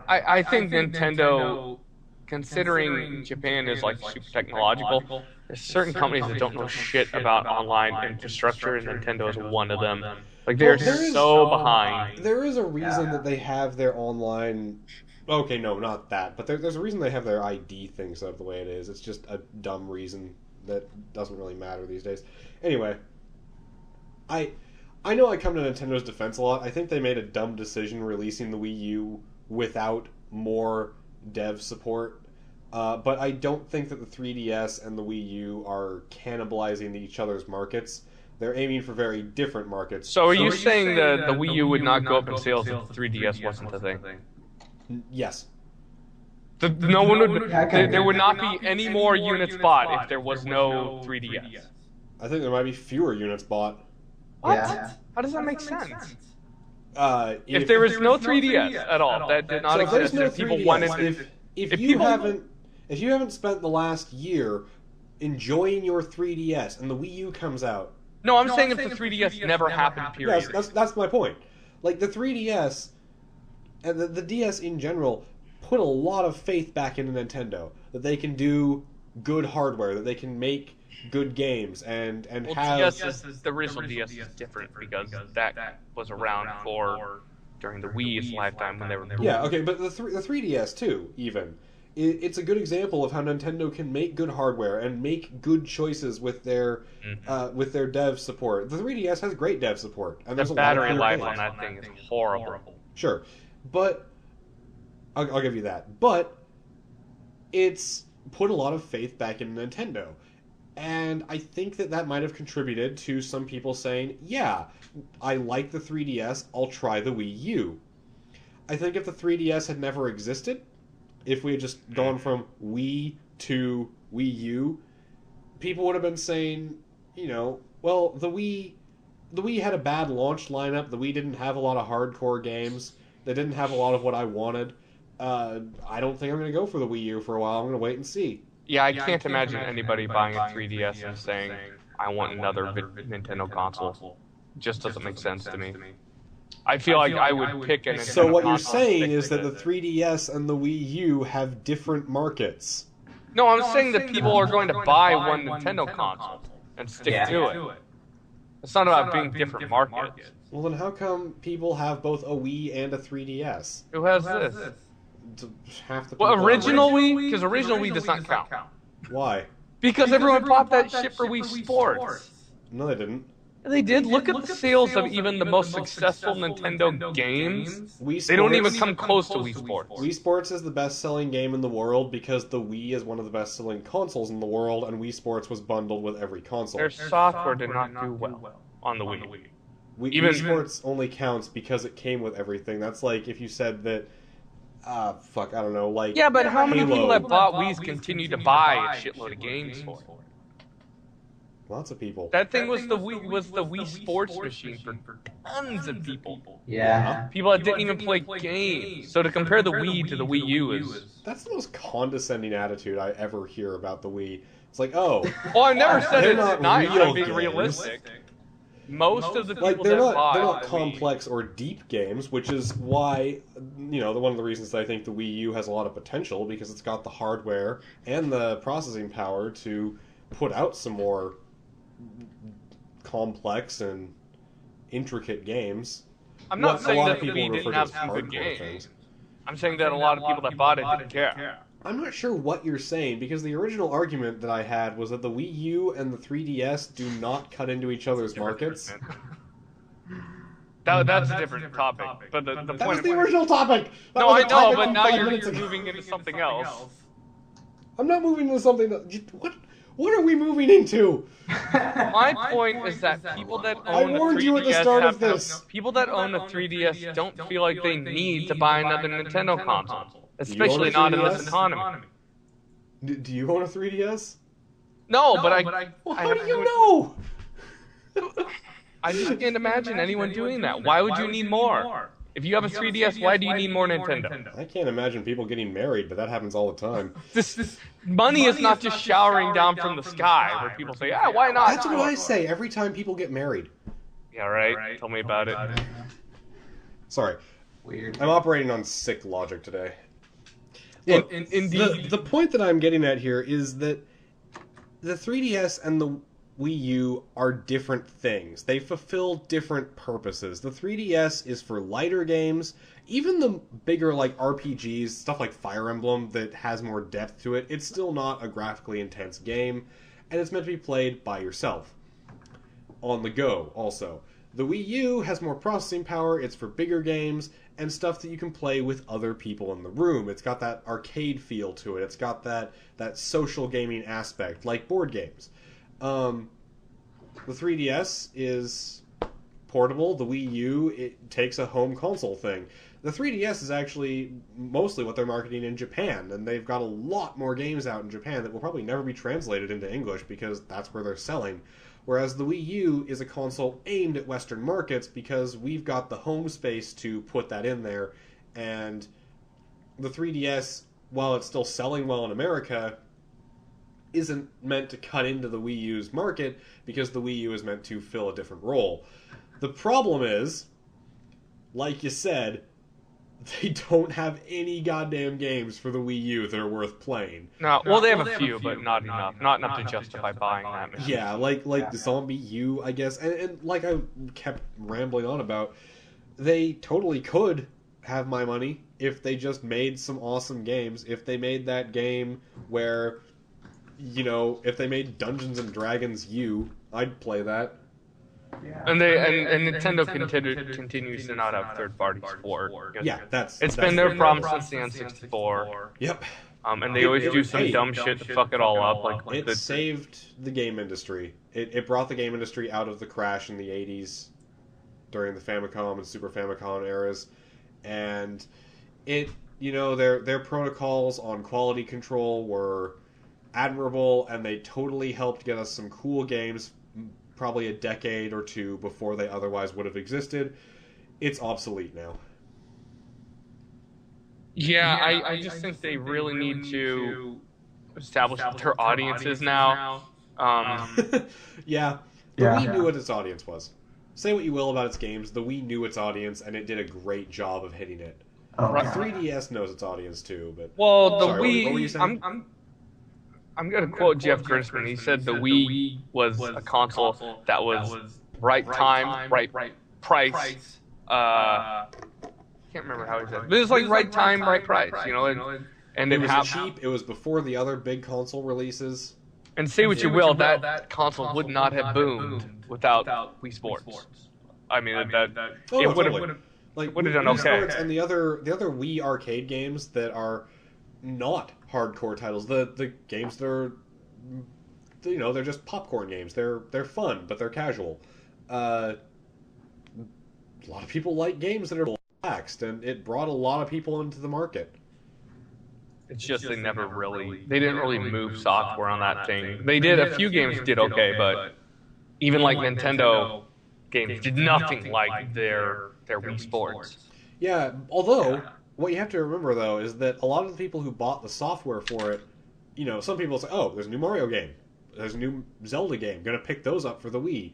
I think Nintendo, considering Japan is like super technological, there's certain companies that don't know shit about online infrastructure, and Nintendo is one of them. Like they're Well, there is- so behind. There is a reason that they have their online... Okay, no, not that. But there's a reason they have their ID thing set up the way it is. It's just a dumb reason that doesn't really matter these days. Anyway, I know I come to Nintendo's defense a lot. I think they made a dumb decision releasing the Wii U without more dev support. But I don't think that the 3DS and the Wii U are cannibalizing each other's markets. They're aiming for very different markets. So are you saying that the Wii U would not go up in sales if the 3DS wasn't a thing? Yes. No one would. Yeah, I can There would agree. not be any more units bought if there was no 3DS. I think there might be fewer units bought. What? Yeah. How does that make sense? If If there was no 3DS at all, that did not So if there's exist, no and people 3DS, wanted to... if if you people- haven't spent the last year enjoying your 3DS and the Wii U comes out. No, I'm saying if the 3DS never happened, period. Yes, that's my point. Like, the 3DS and the DS in general put a lot of faith back into Nintendo. That they can do good hardware, that they can make good games, and have... The original DS is different because that was around for during the Wii's lifetime when they were... Yeah, okay, but the 3DS too, even. It's a good example of how Nintendo can make good hardware and make good choices with their dev support. The 3DS has great dev support, and there's a lot of battery life games. on that thing is horrible. Sure, but I'll give you that. But it's put a lot of faith back in Nintendo, and I think that might have contributed to some people saying, "Yeah, I like the 3DS. I'll try the Wii U." I think if the 3DS had never existed, if we had just gone from Wii to Wii U, people would have been saying, well, the Wii had a bad launch lineup. The Wii didn't have a lot of hardcore games. They didn't have a lot of what I wanted. I don't think I'm going to go for the Wii U for a while. I'm going to wait and see. Yeah, I can't imagine anybody buying a 3DS and saying, I want another Nintendo console. Just doesn't make sense to me. I feel like I would pick a Nintendo console. So what you're saying is that the 3DS and the Wii U have different markets. No, I'm saying that people are going to buy one Nintendo console and stick to it. It's not about being different markets. Well, then how come people have both a Wii and a 3DS? Who has this? Half the people. Well, original Wii? Because original Wii does not count. Why? Because everyone bought that shit for Wii Sports. No, they didn't. They did. Look at the sales of even the most successful Nintendo games. They don't even come close to Wii Sports. Wii Sports is the best-selling game in the world because the Wii is one of the best-selling consoles in the world, and Wii Sports was bundled with every console. Their software did not do well on the Wii. Wii Sports only counts because it came with everything. That's like if you said that... I don't know, like... Yeah, but how many Halo. people that bought Wii's continue to buy a shitload of games for it? Lots of people. That thing was the Wii Sports machine for tons of people. Yeah. People that didn't even play games. So to compare the Wii to the Wii U is... That's the most condescending attitude I ever hear about the Wii. It's like, oh... Well, I never said they're it's not not real being games. realistic. Most of the people Like, they're that not buy complex or deep games, which is why, one of the reasons that I think the Wii U has a lot of potential, because it's got the hardware and the processing power to put out some more complex and intricate games. I'm not saying a lot that of the people Wii didn't refer to have as some good hardcore games. things. I'm saying that a lot of people that bought it didn't care. I'm not sure what you're saying, because the original argument that I had was that the Wii U and the 3DS do not cut into each other's markets. That's a different topic. But the That point was of the original topic! That No, was I the know, topic but from now 5 you're minutes ago. moving into something else. I'm not moving into something that... What are we moving into? My point is that people that I own a 3DS warned you at the start of this. People that own a 3DS don't feel like they need to buy another Nintendo console. Especially a not in 3DS? this economy. Do you own a 3DS? No, but Well, how do you know? I just can't imagine anyone doing that. Why would you need more? If you have a 3DS, why do you need more Nintendo? I can't imagine people getting married, but that happens all the time. This money is not just showering down from the sky, where people say, "Ah, why not?" That's what I say every time people get married. Yeah, right. Tell me about it. Sorry. Weird. I'm operating on sick logic today. Look, Look, indeed. the point that I'm getting at here is that the 3DS and the Wii U are different things. They fulfill different purposes. The 3DS is for lighter games. Even the bigger, like, RPGs, stuff like Fire Emblem that has more depth to it, it's still not a graphically intense game, and it's meant to be played by yourself. On the go, also. The Wii U has more processing power, it's for bigger games, and stuff that you can play with other people in the room. It's got that arcade feel to it. It's got that social gaming aspect, like board games. The 3DS is portable. The Wii U, it takes a home console thing. The 3DS is actually mostly what they're marketing in Japan, and they've got a lot more games out in Japan that will probably never be translated into English because that's where they're selling. Whereas the Wii U is a console aimed at Western markets because we've got the home space to put that in there, and the 3DS, while it's still selling well in America, isn't meant to cut into the Wii U's market because the Wii U is meant to fill a different role. The problem is, like you said, they don't have any goddamn games for the Wii U that are worth playing. No, well, they have a few, but not enough. Not enough to justify buying that machine. Yeah, like Zombie U, I guess. And like I kept rambling on about, they totally could have my money if they just made some awesome games. If they made that game where, if they made Dungeons and Dragons U, I'd play that. Yeah. And Nintendo continues to not have third-party support. Yeah, that's been their problem since the N64. Yep. And they always do some dumb shit to fuck it all up. Like it saved the game industry. It brought the game industry out of the crash in the 80s during the Famicom and Super Famicom eras, and their protocols on quality control were admirable, and they totally helped get us some cool games probably a decade or two before they otherwise would have existed. It's obsolete now. Yeah, I just think they really need to establish what their audience is now. Yeah. The Wii knew what its audience was. Say what you will about its games, the Wii knew its audience, and it did a great job of hitting it. Oh, the 3DS knows its audience too, but... Well, the Wii... What were you saying? I'm going to quote Jeff Gerstmann. He said the Wii was a console that was right time, right price. Can't remember how he said it. But it was like right time, right price, and it was cheap. It was before the other big console releases. And say what you will, that console would not have boomed without Wii Sports. I mean, it would have done okay. And the other Wii arcade games that are not hardcore titles, the games that are, they're just popcorn games. They're fun, but they're casual. A lot of people like games that are relaxed, and it brought a lot of people into the market. It's just they didn't really move software on that thing. They did, a few games did okay, but even like Nintendo games did nothing like their Wii Sports. Yeah, although, what you have to remember, though, is that a lot of the people who bought the software for it, some people say, oh, there's a new Mario game, there's a new Zelda game, gonna pick those up for the Wii.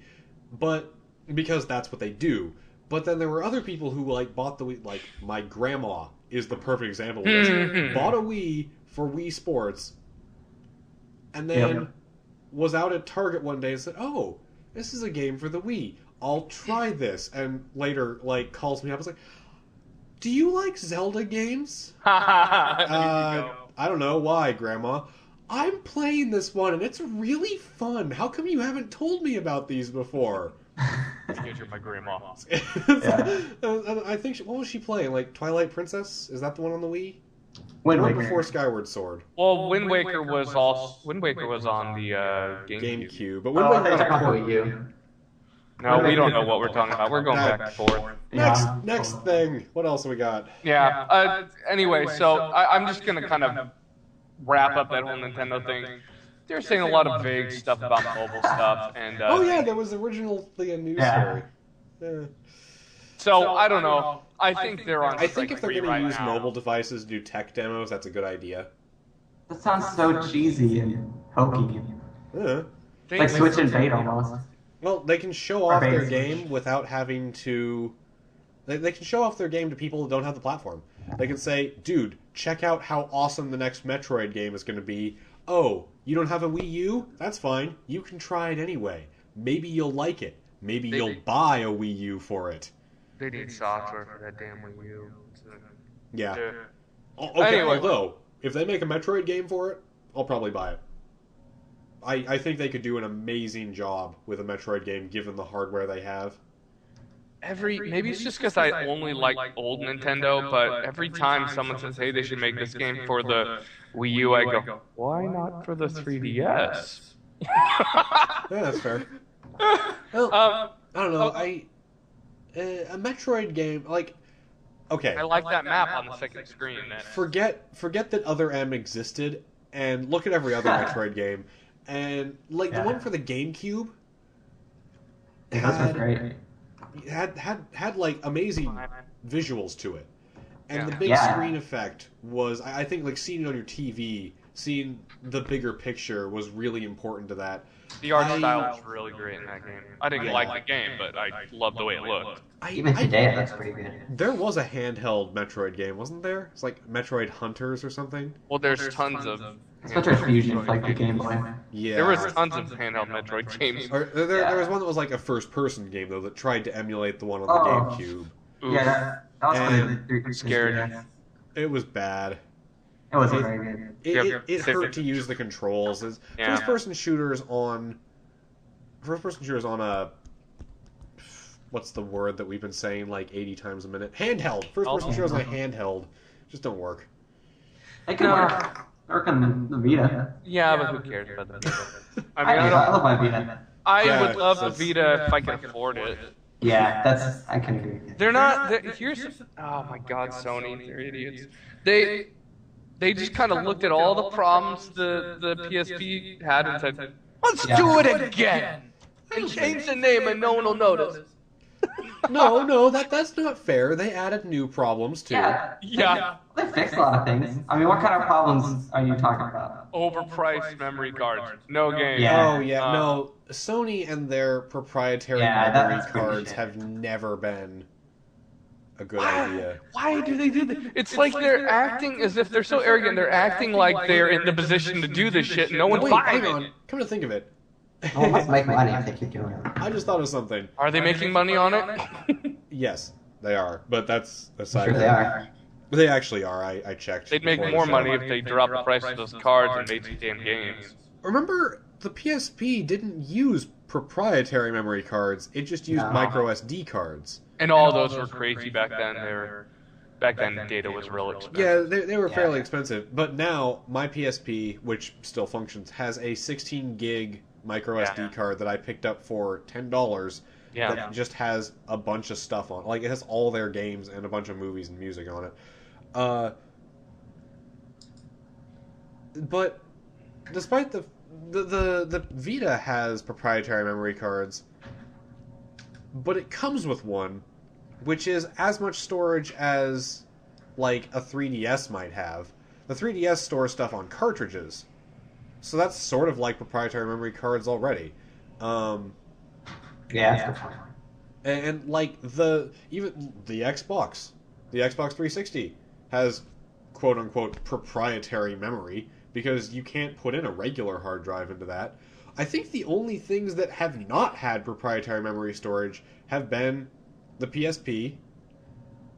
But, because that's what they do. But then there were other people who, bought the Wii, my grandma is the perfect example of this. Bought a Wii for Wii Sports, and then was out at Target one day and said, oh, this is a game for the Wii. I'll try this. And later, calls me up and was like, do you like Zelda games? I don't know. Why, Grandma? I'm playing this one, and it's really fun. How come you haven't told me about these before? Because you're my grandma. I think what was she playing? Twilight Princess? Is that the one on the Wii? Wind Waker. Before Skyward Sword. Well, Wind Waker was on the GameCube. But Wind Waker was on Wii U. No, we don't know what we're talking about. We're going back and forth. Next thing. What else have we got? Yeah. Anyway, so I'm just gonna kind of wrap up that whole Nintendo thing. They're saying a lot of vague stuff about mobile stuff, and there was originally a news story. Yeah. So I don't know. I think they're on. I think if they're going to use mobile devices to do tech demos, that's a good idea. That sounds so cheesy and hokey. Yeah. Like Switch and Bait almost. Well, they can show off their game without having to. They can show off their game to people who don't have the platform. They can say, "Dude, check out how awesome the next Metroid game is going to be." Oh, you don't have a Wii U? That's fine. You can try it anyway. Maybe you'll like it. Maybe you'll buy a Wii U for it. They need software for that damn Wii U. Yeah. Okay, although, if they make a Metroid game for it, I'll probably buy it. I think they could do an amazing job with a Metroid game given the hardware they have. Maybe it's just because I only like old Nintendo, but every time someone says, hey, they should make this game for the Wii U, I go, why not for the 3DS? Yeah, that's fair. Well, I don't know. A Metroid game, okay. I like that map on the second screen. Forget that Other M existed, and look at every other Metroid game. And, the one for the GameCube had amazing visuals to it. And the big screen effect was, I think, seeing it on your TV seeing the bigger picture was really important to that. The art style was really great in that game. I didn't like the game, but I loved the way it looked. Even today, it looks pretty good. There was a handheld Metroid game, wasn't there? It's like Metroid Hunters or something. Well, there's tons of. It's Metroid Fusion, like the Game Boy. Yeah. There was tons of handheld Metroid games. There was one that was like a first-person game though that tried to emulate the one on the GameCube. Oof. Yeah, that was And scared. It was bad. It wasn't very good. It hurt to use the controls. First-person shooters on a what's the word that we've been saying like 80 times a minute? Handheld. First-person shooters on a handheld just don't work. It can work on the Vita. Yeah, but who cares about the Vita? I love my Vita. I would love the Vita if I could afford it. Yeah, I can agree. They're not. Oh my God, Sony, they're idiots. They just kind of looked at all the problems the PSP had and said, "Let's do it again and change the name, and no one will notice." No, that's not fair. They added new problems too. Yeah. They fixed a lot of things. I mean, what kind of problems are you talking about? Overpriced memory cards, no game. Yeah. Oh yeah, no. Sony and their proprietary memory cards have never been a good idea. Why do they do that? It's like they're acting as if they're so arrogant. They're acting like they're in the position to do this shit. No one's buying hang on. it. Come to think of it. Well, let's make money if they keep doing it. I just thought of something. Are they making money on it? Yes, they are. But that's aside. Sure they are. They actually are. I checked. They'd make more money if they dropped the price of those cards and made some damn games. Remember, the PSP didn't use proprietary memory cards. It just used micro SD cards. And all those were crazy back then. Back then, data was real expensive. Yeah, they were fairly expensive. But now, my PSP, which still functions, has a 16 gig micro SD card that I picked up for $10 that just has a bunch of stuff on it. Like, it has all their games and a bunch of movies and music on it. But despite the Vita has proprietary memory cards, but it comes with one, which is as much storage as like a 3DS might have. The 3DS stores stuff on cartridges, so that's sort of like proprietary memory cards already. Yeah, that's a good point. And like even the Xbox 360 has quote unquote proprietary memory because you can't put in a regular hard drive into that. I think the only things that have not had proprietary memory storage have been the PSP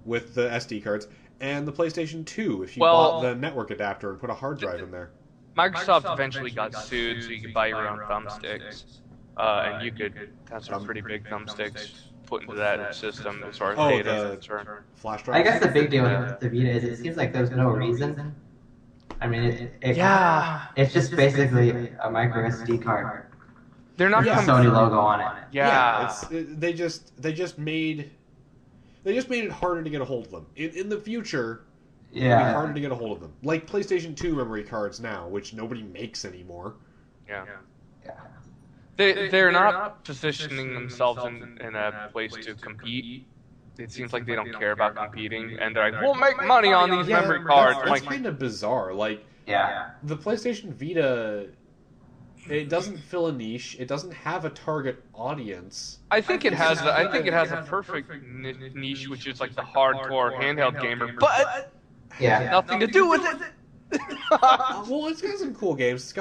with the SD cards and the PlayStation 2 if you bought the network adapter and put a hard drive in there. Microsoft eventually got sued, so you could buy your own thumbsticks, and you could have some pretty big thumbsticks put into that system as far as data is concerned. Flash drive. I guess the big deal with the Vita is it seems like there's no reason. I mean, it's just basically a micro SD card. They're not with the Sony logo on it. They just made it harder to get a hold of them. In the future, it'll be harder to get a hold of them. Like PlayStation 2 memory cards now, which nobody makes anymore. Yeah. They're not positioning themselves in a place to compete. It seems like they don't care about competing, and they're like, "We'll make money on these memory cards." That's kind of bizarre. Like, the PlayStation Vita, it doesn't fill a niche. It doesn't have a target audience. I think it has a perfect niche, which is like the hardcore handheld gamer, but nothing to do with it. Well, it's got some cool games. It's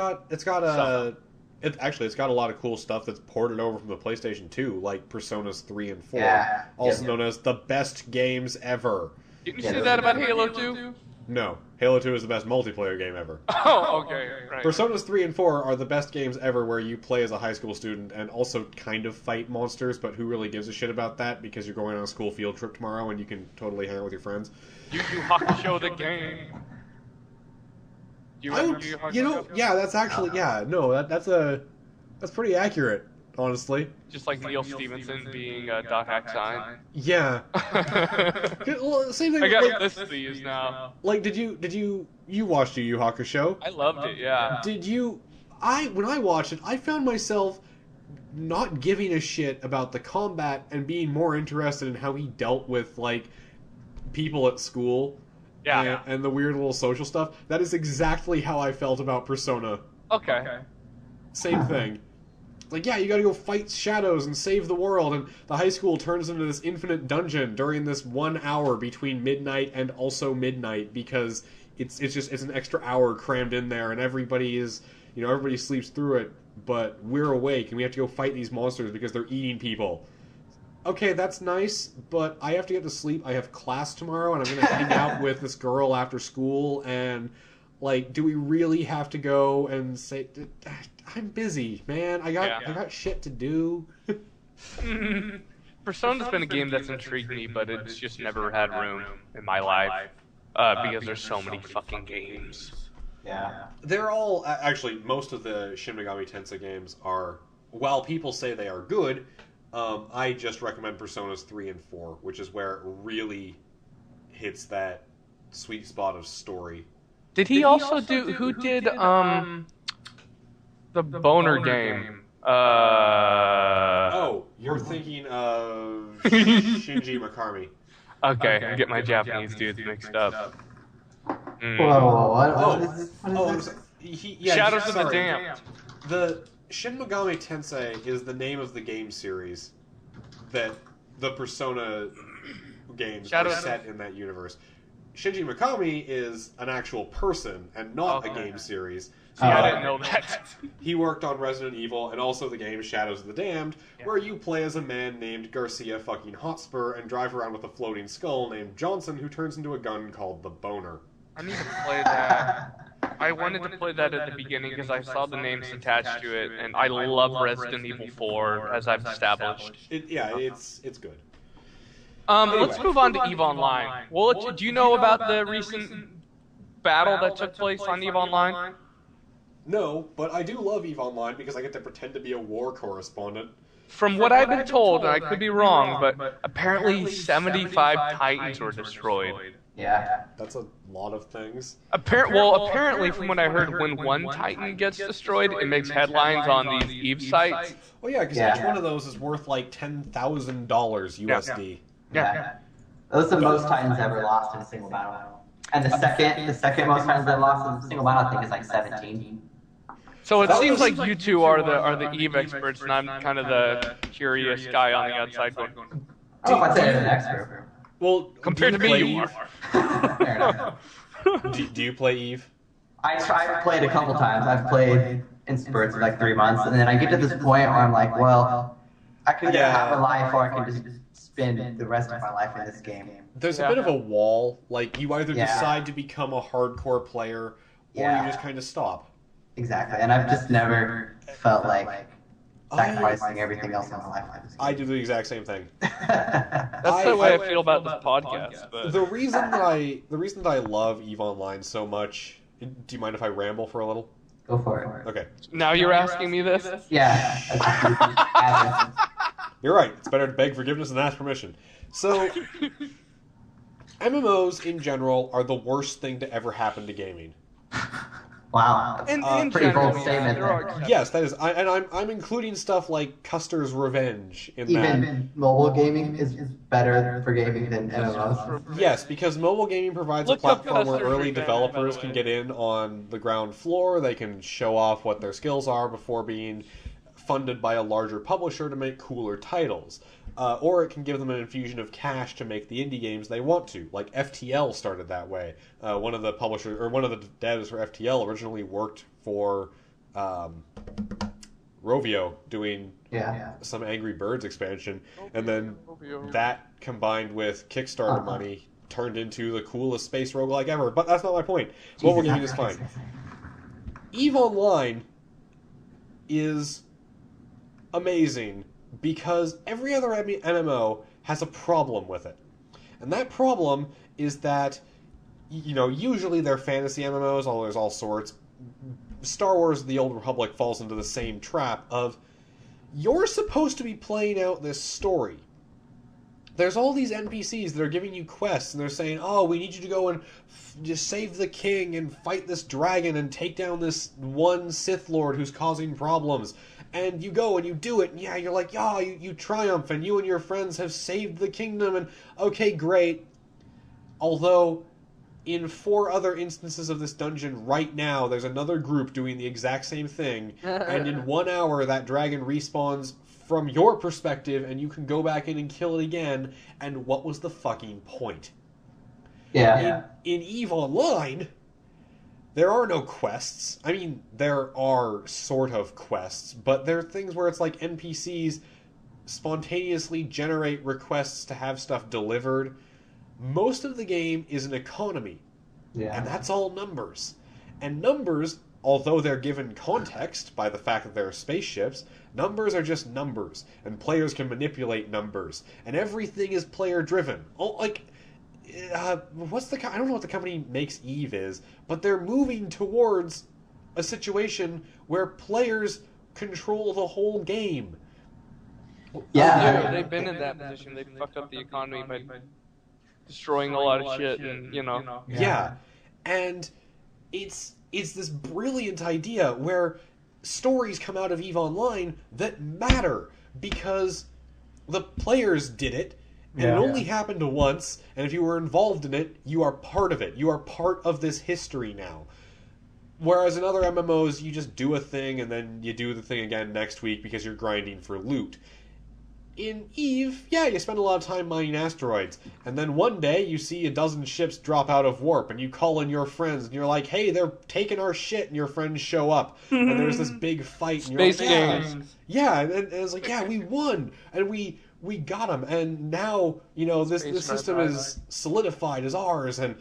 got a lot of cool stuff that's ported over from the PlayStation 2, like Personas 3 and 4, also known as the best games ever. Didn't you say that about Halo 2? No, Halo 2 is the best multiplayer game ever. Oh, okay, right. Personas 3 and 4 are the best games ever where you play as a high school student and also kind of fight monsters, but who really gives a shit about that because you're going on a school field trip tomorrow and you can totally hang out with your friends. Yu Yu Hakusho the game. That's actually, that's pretty accurate, honestly. Just like Neil Stevenson being Doc Hack-Sign. Yeah. Well, same thing. I got this to use now. Like, did you watched Yu Yu Hakusho? I loved it, yeah. When I watched it, I found myself not giving a shit about the combat and being more interested in how he dealt with, like, people at school. and the weird little social stuff. That is exactly how I felt about Persona. Okay. Same thing. Like, yeah, you gotta go fight shadows and save the world, and the high school turns into this infinite dungeon during this 1 hour between midnight and also midnight, because it's an extra hour crammed in there, and everybody sleeps through it, but we're awake, and we have to go fight these monsters because they're eating people. Okay, that's nice, but I have to get to sleep. I have class tomorrow, and I'm gonna hang out with this girl after school, and, like, do we really have to go and say... I'm busy, man. I got shit to do. Persona's been a game that's intrigued me, but it's just never had room in my life because there's so many fucking games. Yeah. They're all... Actually, most of the Shin Megami Tensei games are... While people say they are good, I just recommend Personas 3 and 4, which is where it really hits that sweet spot of story. Did he also do... Who did... the boner game. Oh, you're thinking of Shinji Mikami. Okay, I get my Japanese dudes mixed up. Whoa, what is this? Shadows of the Damned. The Shin Megami Tensei is the name of the game series that the Persona games are set in that universe. Shinji Mikami is an actual person and not a game series. See, I didn't know that. He worked on Resident Evil and also the game Shadows of the Damned, where you play as a man named Garcia fucking Hotspur and drive around with a floating skull named Johnson who turns into a gun called the Boner. I need to play that. I wanted to play that at the beginning because I saw the names attached to it, and I love Resident Evil 4, as I've established. It's good. Anyway. Let's move on to EVE Online. Well, do you know about the recent battle that took place on EVE Online? No, but I do love EVE Online because I get to pretend to be a war correspondent. From what I've been told, and I could be wrong, but apparently 75 Titans were destroyed. Yeah. That's a lot of things. Apparently, from what I heard, when one Titan gets destroyed, it makes headlines on these EVE sites. Oh yeah, because each one of those is worth like $10,000 USD. Yeah. Those are the most Titans ever lost in a single battle. And the second most Titans ever lost in a single battle, I think, is like 17. So it seems like you two are the EVE experts, and I'm kind of the curious guy on the outside going. I don't know if I'd say I'm an expert. Well, compared to me, you are. Fair enough. Do you play EVE? I've played a couple times. I've played in spurts of like 3 months, and then I get to this point where I'm like, well, I can either have a life or I can just spend the rest of my life in this game. There's a bit of a wall. Like, you either decide to become a hardcore player, or you just kind of stop. Exactly, and I've just never felt like sacrificing everything else in my life. I do the exact same thing. That's the way I feel about this podcast. But... The reason that I love EVE Online so much. Do you mind if I ramble for a little? Go for it. Okay. Now you're asking me this? Yeah. You're right. It's better to beg forgiveness than ask permission. So, MMOs in general are the worst thing to ever happen to gaming. Wow. In pretty general, bold statement there. Yes, that is. I'm including stuff like Custer's Revenge in that. Even mobile gaming is better for gaming than MMOs. Yes, because mobile gaming provides a platform where early developers can get in on the ground floor. They can show off what their skills are before being funded by a larger publisher to make cooler titles. Or it can give them an infusion of cash to make the indie games they want to. Like FTL started that way. One of the publishers, or one of the devs for FTL originally worked for Rovio doing some Angry Birds expansion. And then that combined with Kickstarter money turned into the coolest space roguelike ever. But that's not my point. Mobile gaming is fine. EVE Online is amazing because every other MMO has a problem with it. And that problem is that, usually they're fantasy MMOs, although there's all sorts. Star Wars The Old Republic falls into the same trap of, you're supposed to be playing out this story. There's all these NPCs that are giving you quests, and they're saying, oh, we need you to go and just save the king and fight this dragon and take down this one Sith Lord who's causing problems. And you go and you do it, and you're like, you triumph, and you and your friends have saved the kingdom, and okay, great. Although, in 4 other instances of this dungeon right now, there's another group doing the exact same thing, and in 1 hour that dragon respawns from your perspective, and you can go back in and kill it again, and what was the fucking point? Yeah. In EVE Online, there are no quests. I mean, there are sort of quests, but there are things where it's like NPCs spontaneously generate requests to have stuff delivered. Most of the game is an economy, and that's all numbers. And numbers, although they're given context by the fact that there are spaceships, numbers are just numbers, and players can manipulate numbers, and everything is player-driven. I don't know what the company makes EVE is, but they're moving towards a situation where players control the whole game. Yeah. They've been in that position. They fucked up the economy by destroying a lot of shit, and Yeah, and it's this brilliant idea where stories come out of EVE Online that matter because the players did it. And it only happened once, and if you were involved in it, you are part of it. You are part of this history now. Whereas in other MMOs, you just do a thing, and then you do the thing again next week because you're grinding for loot. In EVE, you spend a lot of time mining asteroids, and then one day you see a dozen ships drop out of warp, and you call in your friends, and you're like, hey, they're taking our shit, and your friends show up, and there's this big fight, and you're Space like, games. and it's like, we won, and we got them, and now, this system is solidified as ours, and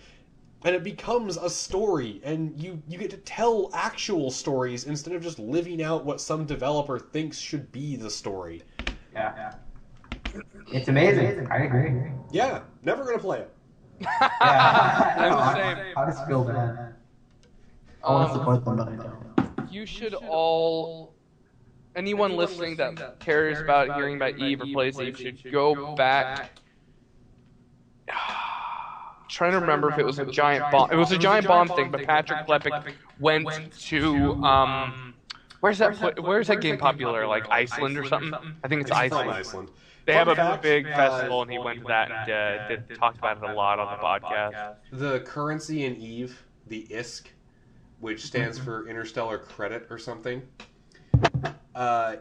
it becomes a story, and you get to tell actual stories instead of just living out what some developer thinks should be the story. Yeah. It's amazing. I agree. Yeah, never gonna play it. I'm the same. I just feel bad. I want to support them, but I don't. You should all... Anyone listening that cares about hearing about EVE or plays EVE should go back... trying to remember if it was a giant bomb. It was a giant bomb thing, but Patrick Klepek went to... Where's that game popular? Like Iceland or something? I think it's Iceland. They have a big festival, and he went to that and talked about it a lot on the podcast. The currency in EVE, the ISK, which stands for Interstellar Credit or something,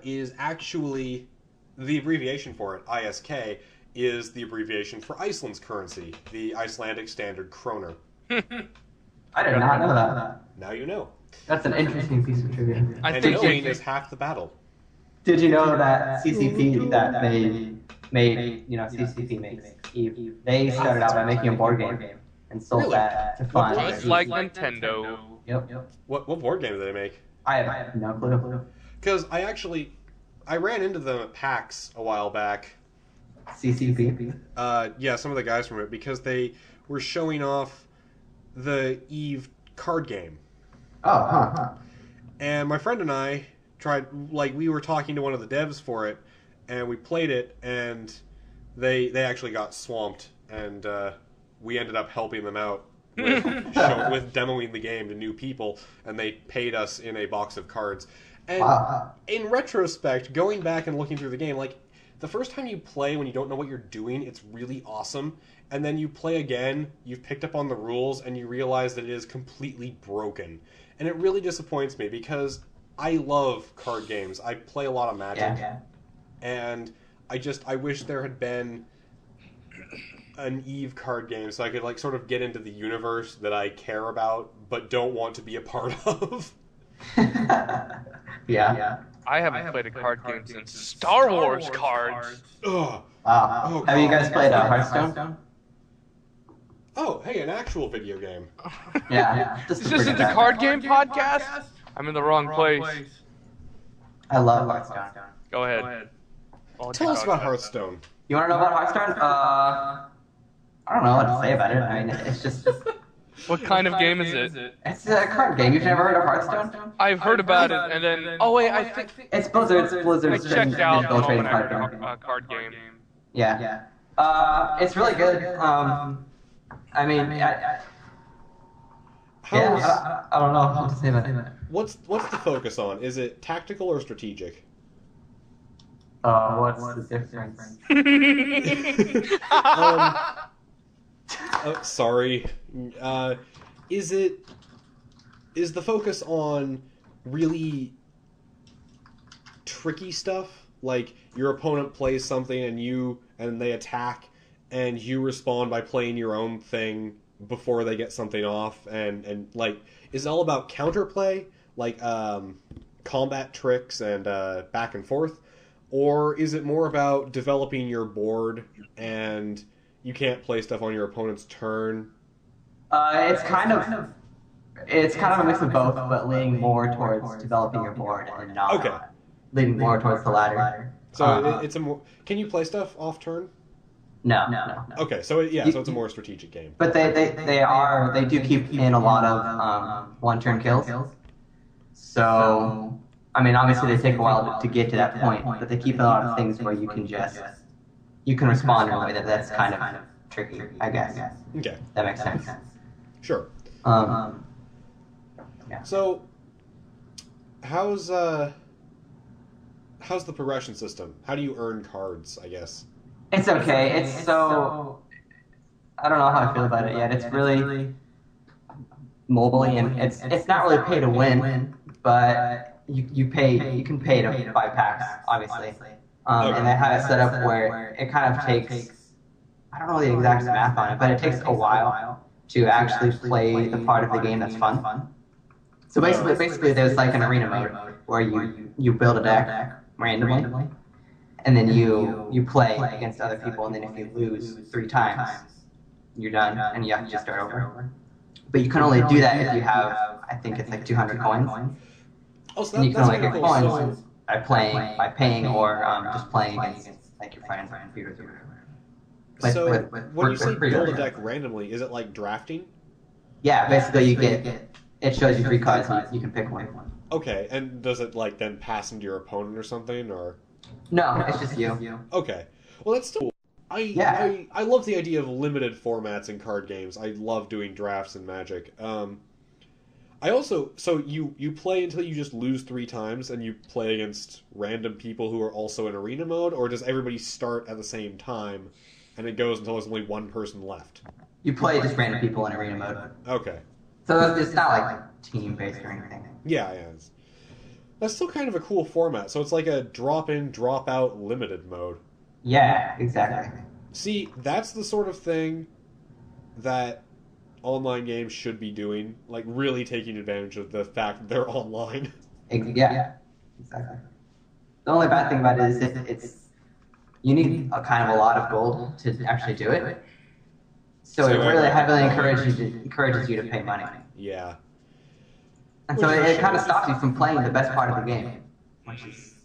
is actually the abbreviation for it. ISK is the abbreviation for Iceland's currency, the Icelandic Standard Kroner. I did not know that. Now you know. That's an interesting piece of trivia. I And think knowing is half the battle. Did you know that CCP that they made, CCP makes EVE, they started out by making a board game and sold that to fund. just like Nintendo. Yep. What board game did they make? I have no clue. Because I ran into them at PAX a while back. CCP. Some of the guys from it, because they were showing off the EVE card game. Oh, huh. And my friend and I we were talking to one of the devs for it, and we played it, and they actually got swamped, and we ended up helping them out with demoing the game to new people, and they paid us in a box of cards. And in retrospect, going back and looking through the game, the first time you play when you don't know what you're doing, it's really awesome. And then you play again, you've picked up on the rules, and you realize that it is completely broken. And it really disappoints me because I love card games. I play a lot of Magic. Yeah. And I wish there had been an EVE card game so I could sort of get into the universe that I care about but don't want to be a part of. Yeah. I haven't played a card game since Star Wars cards. Ugh. Wow. Have you guys played Hearthstone? Oh, hey, an actual video game. Yeah. Is this a card game podcast? I'm in the wrong place. I love Hearthstone. Go ahead. Tell us about Hearthstone. You want to know about Hearthstone? I don't know what to say about it. I mean, it's just... What kind of game is it? It's a card game. You've never heard of Hearthstone? I've heard about it, and then... Oh, wait, I think... It's Blizzard's I checked out digital trading when card game. card game. Yeah. It's really good. I mean, I don't know what to say about it. What's the focus on? Is it tactical or strategic? What's the difference? Sorry, Is the focus on really tricky stuff? Like your opponent plays something and they attack, and you respond by playing your own thing before they get something off, and like is it all about counterplay, like combat tricks and back and forth, or is it more about developing your board and you can't play stuff on your opponent's turn? It's kind of a mix of both, but leaning more towards developing your board and not Okay. leaning more towards the latter. So it's a more. Can you play stuff off turn? No. Okay, so so it's a more strategic game. But they do keep in a lot of one-turn kills. So I mean, obviously they take a while to get to that point, but they keep a lot of things where you can respond in a way that's kind of tricky, I guess. Okay, That makes sense. sure. Yeah. So, how's the progression system? How do you earn cards, I guess? It's okay. It's so I don't know how I feel about it yet. It's really mobile, and it's not really pay to win, but you can pay to buy packs, obviously. And they have it set up where it kind of takes, I don't know the exact math on it, but it takes a while to actually play the part of the game that's fun. So basically there's like an arena mode where you build a deck randomly, and then you play against other people, and then if you lose 3 times, you're done, and you have to just start over. But you can only do that if you have, I think it's like 200 coins. Oh, so And you can only get cool. coins So, by paying, or just playing against like your friends on computers or whatever. so when you say free build a to- deck randomly, is it like drafting? Yeah, basically it shows you 3 cards, and you can pick one. Okay, and does it like then pass into your opponent or something, or? No, it's just you. Okay, well that's still. I love the idea of limited formats in card games. I love doing drafts in Magic. I also you play until you just lose 3 times, and you play against random people who are also in arena mode, or does everybody start at the same time, and it goes until there's only one person left? You play just random people in arena mode. Okay. So it's not like team-based or anything. Yeah. That's still kind of a cool format. So it's like a drop-in, drop-out limited mode. Yeah, exactly. See, that's the sort of thing that online games should be doing. Like, really taking advantage of the fact that they're online. Yeah, exactly. The only bad thing about it is it's you need a kind of a lot of gold to actually do it. So it really heavily encourages you to pay money. Yeah. And so it kind of stops you from playing the best part of the game, which is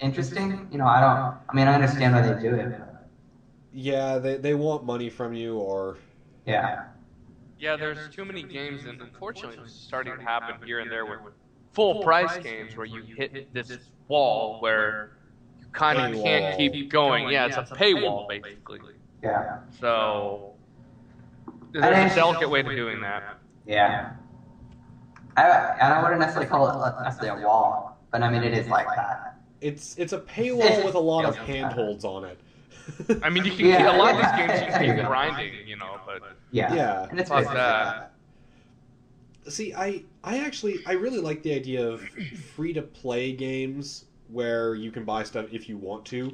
interesting. I understand why they do it. But Yeah, they want money from you, or... yeah. Yeah, there's too many games, and unfortunately, it's starting to happen here and there with full price games where you hit this wall where you kind of can't keep going. Yeah, it's a paywall basically. Yeah. So there's a delicate way to doing that. Yeah. I wouldn't necessarily call it necessarily a wall, but I mean it is like that. It's a paywall with a lot of handholds on it. I mean, you can a lot of these games you can keep grinding, but Yeah. And it's plus basically that. See, I really like the idea of free-to-play games where you can buy stuff if you want to,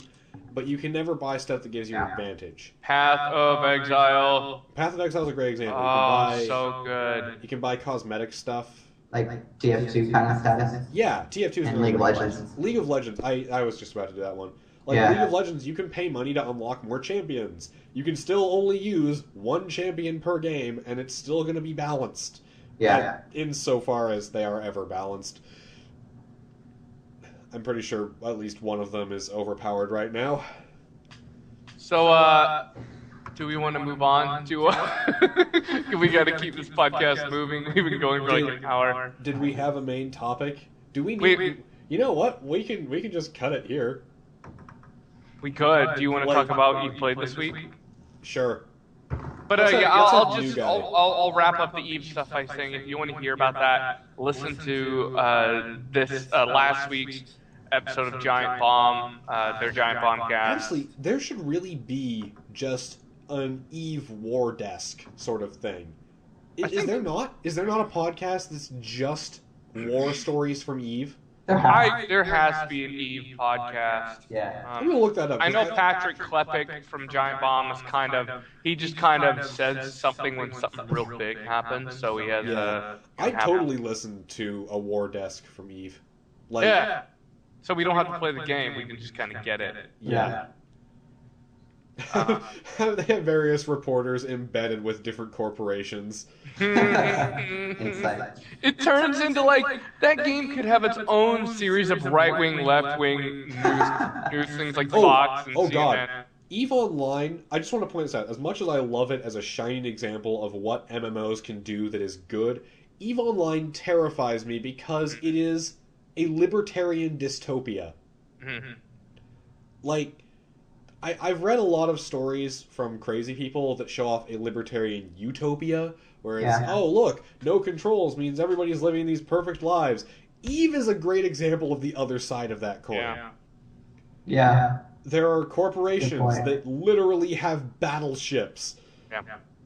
but you can never buy stuff that gives you an advantage. Path of Exile. Path of Exile is a great example. Oh, so good. You can buy cosmetic stuff. like TF2 kind of status. Yeah, TF2 is And another League of great one. Legends. League of Legends. I was just about to do that one. Like Yeah. League of Legends, you can pay money to unlock more champions. You can still only use 1 champion per game, and it's still going to be balanced. Yeah. Insofar as they are ever balanced. I'm pretty sure at least one of them is overpowered right now. So, do we want to move on to? We got to keep this podcast moving. We've been going for like an hour. Did we have a main topic? Do we need? You know what? We can just cut it here. We could. Do you want to Like- talk about what you played this week? Sure. But What's a- yeah, what's a I'll new just guy? I'll wrap up the Eve stuff by saying if you want to hear about that, listen to this last week's episode of Giant Bomb, their Giant Bomb cast. Honestly, there should really be just an Eve War desk sort of thing. Is there not? Is there not a podcast that's just war stories from Eve? There has to be an Eve podcast. Yeah. I'm gonna look that up. I know Patrick Klepek from Giant Bomb is he just kind of says something when something real big happens, so he has I totally listen to a war desk from Eve. Like, yeah. So we don't have to play the game, we can just kind of get it. Yeah. They have various reporters embedded with different corporations. Insight. It turns into that game could have its own series of right-wing, left-wing news things like Fox and CNN. God. EVE Online, I just want to point this out. As much as I love it as a shining example of what MMOs can do that is good, EVE Online terrifies me because it is a libertarian dystopia. Like, I've read a lot of stories from crazy people that show off a libertarian utopia, where it's, oh, look, no controls means everybody's living these perfect lives. EVE is a great example of the other side of that coin. Yeah. There are corporations that literally have battleships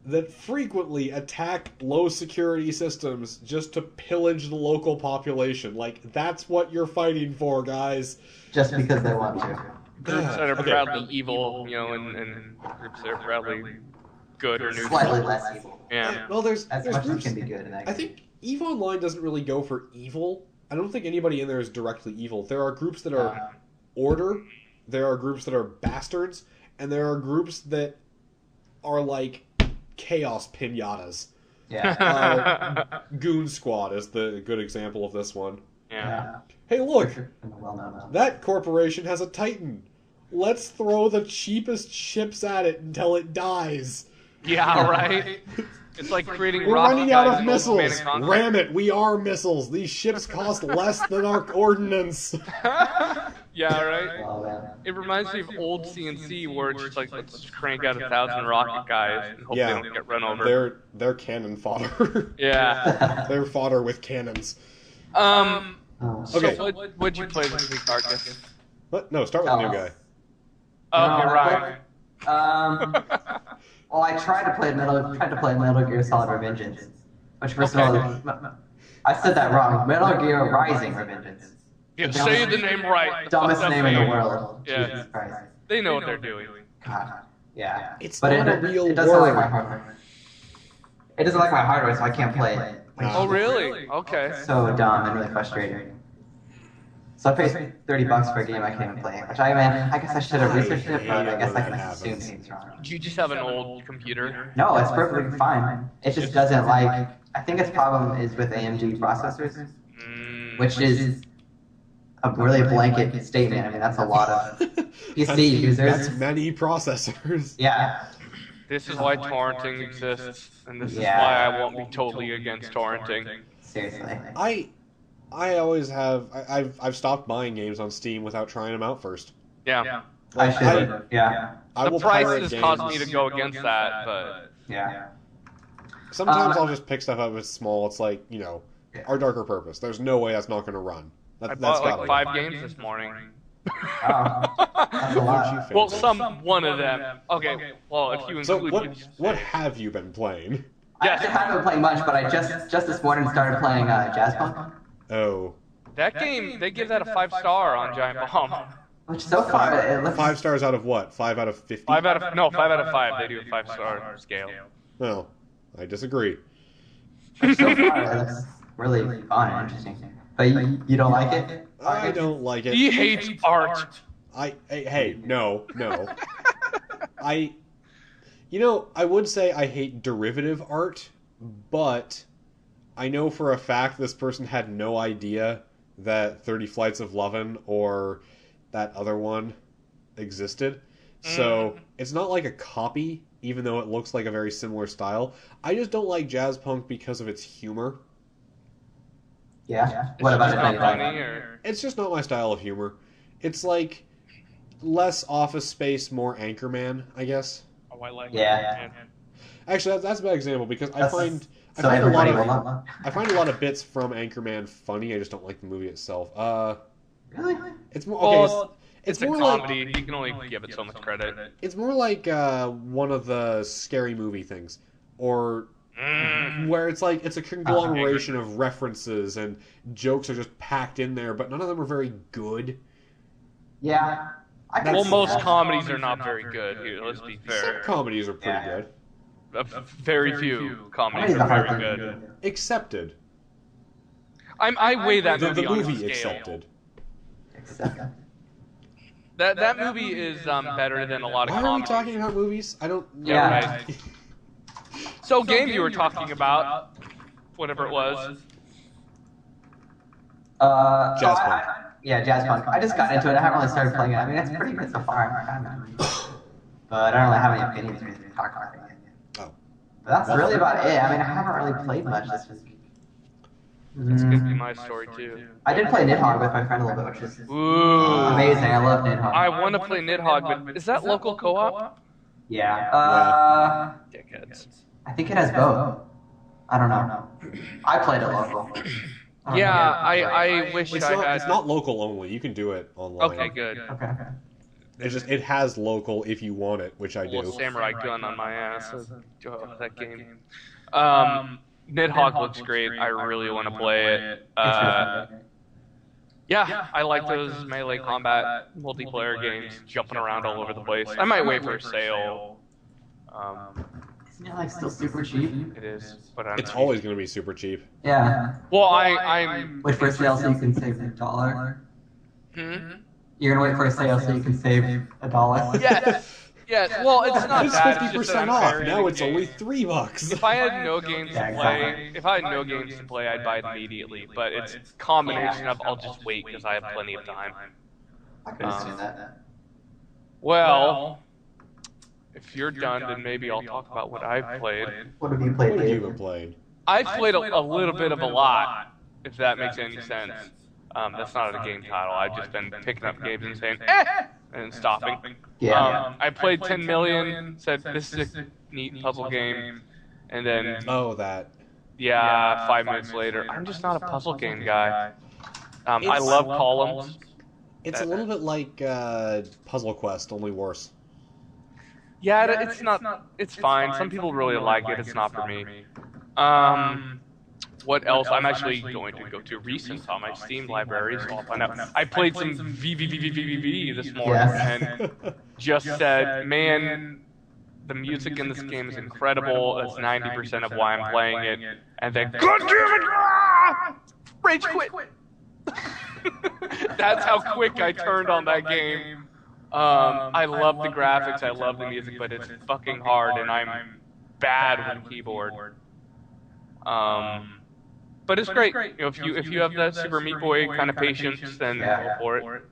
that frequently attack low-security systems just to pillage the local population. Like, that's what you're fighting for, guys. Just because they want to. Groups that are proudly evil, and groups that are proudly good or neutral. Slightly less evil. Yeah. Well, there's much groups, as can be good in that I think EVE Online doesn't really go for evil. I don't think anybody in there is directly evil. There are groups that are order, there are groups that are bastards, and there are groups that are like chaos pinatas. Yeah. Goon Squad is the good example of this one. Yeah. Hey, look! Well, That corporation has a Titan. Let's throw the cheapest ships at it until it dies. Yeah, right? It's like creating We're rocket running out guys of in missiles. Ultimate Conflict. Ram it. We are missiles. These ships cost less than our ordnance. Yeah, right? Well, man. It reminds me of old CNC where it's just like, let's just crank out 1,000 rocket guys and hope they don't get run over. They're cannon fodder. Yeah. They're fodder with cannons. Okay. So what'd you play this week, Arcus? What? No, start with the new guy. Oh, you're right. Well, I tried to play Metal Gear Solid Revengeance, which first of all, I said that wrong. Metal Gear Rising Revengeance. Yeah, say the name right. Dumbest name in the world. Yeah. Jesus Christ. They know what they're doing. God. Yeah. It's but not a real it doesn't like word. my hardware. It doesn't like my hardware, so I can't play it. Oh, really? Okay. So dumb and really frustrating. So I paid $30 for a game I can't even play, which I guess I should have researched it, but I guess I can assume things wrong. Do you just have an old computer? No, it's perfectly fine. It just doesn't like. I think its problem is with AMD processors, which is a really blanket statement. I mean, that's a lot of PC users. That's many processors. Yeah. This is why torrenting exists, and this is why I won't be totally against torrenting. Seriously. I always have. I've stopped buying games on Steam without trying them out first. Yeah. I should. Yeah. I The will pirate prices games. caused me to go against that, but Yeah. Sometimes I'll just pick stuff up that's small. It's like, Our Darker Purpose. There's no way that's not going to run. I bought like 5 games this morning. Oh, that's a lot. Well, one of them. Okay, well, if you So include... what have you been playing? I actually haven't been playing much, but I just this morning started playing Jazz Punk. Oh. That game, they give that a 5-star on Giant Bomb. Which so far it looks 5 stars out of what? 5 out of 50? 5 out of 5. They do a 5-star scale. Well, I disagree. so far it looks really fun and interesting. But you don't like it? I don't like it. He hates art. Hey, no. I would say I hate derivative art, but I know for a fact this person had no idea that 30 Flights of Lovin' or that other one existed. So it's not like a copy, even though it looks like a very similar style. I just don't like jazz punk because of its humor. Yeah. What about It's it? not funny, or... It's just not my style of humor. It's like less Office Space, more Anchorman, I guess. Oh, I like Yeah. it. Actually, that's a bad example because I find So a lot everybody of will love. I find a lot of bits from Anchorman funny. I just don't like the movie itself. Really? It's more okay. Well, it's a more comedy. like You can only give it so much credit. it's more like one of the scary movie things, or where it's like it's a conglomeration of references and jokes are just packed in there, but none of them are very good. Yeah. Well, most comedies are not very good. Here, let's be fair. Some comedies are pretty good. Very few comedies are very good. Accepted. I weigh that The movie on a movie scale. Accepted. That movie is better than a lot of Why comedies. are we talking about movies? I don't know. Yeah. Right. So, game you were talking about, whatever it was. Jazz Punk. Yeah, Jazz Punk. I just got into it. I haven't really started playing it. I mean, it's pretty good so far. But I don't really have any opinions or anything to talk about it yet. Oh. But that's really about it. I mean, I haven't really played much this week. That's gonna be my story too. I did play Nidhogg with my friend a little bit, which is Ooh. amazing. I love Nidhogg. I want to play Nidhogg, but is that local co-op? Yeah. Dickheads. I think it has both. I don't know. I played it local. Yeah, I wish It's I not, had. it's not local only. You can do it online. Okay, good. Okay. It's just it has local if you want it, which I do. Little samurai gun on my ass. Oh, that game. Nidhogg looks great. I really want to play it. Yeah, I like those melee combat multiplayer games, jumping around all over the place. I might wait for a sale. Isn't it like still super cheap? It is, but I'm It's always going to be super cheap. Yeah. Well, I'm. Wait for a sale so you can save $1. Hmm? You're gonna wait for a sale so you can save $1. Yes. Yes. Well, it's not It's that. 50% off. Now it's only $3. If I had no games to play, I'd buy it immediately. But it's a combination of I'll just wait because I have plenty of time. I could have seen that. Well, if you're done, then maybe I'll talk about what I've played. What have you played? What have you Dave? been playing? I've played a little bit of a lot, if that makes any sense. That's not a game title. I've just been picking up games and saying, and stopping. Yeah. I played 10 million, said this is a neat puzzle game, and then, Oh, that. yeah, 5 minutes later, I'm just not a puzzle game guy. I love columns. It's a little bit like Puzzle Quest, only worse. Yeah, it's fine. Some people really like it. It's not for me. What else? I'm actually going to go to recent on my Steam library, so I'll find out. I played some VVVVVV this morning and just said, man, the music in this game is incredible. That's 90% of why I'm playing it. And then, God damn it! Rage quit! That's how quick I turned on that game. I love the graphics, I love the music, but it's fucking hard, and I'm bad with keyboard. But it's great. You know, if you have that Super Meat Boy kind of patience, then go for it.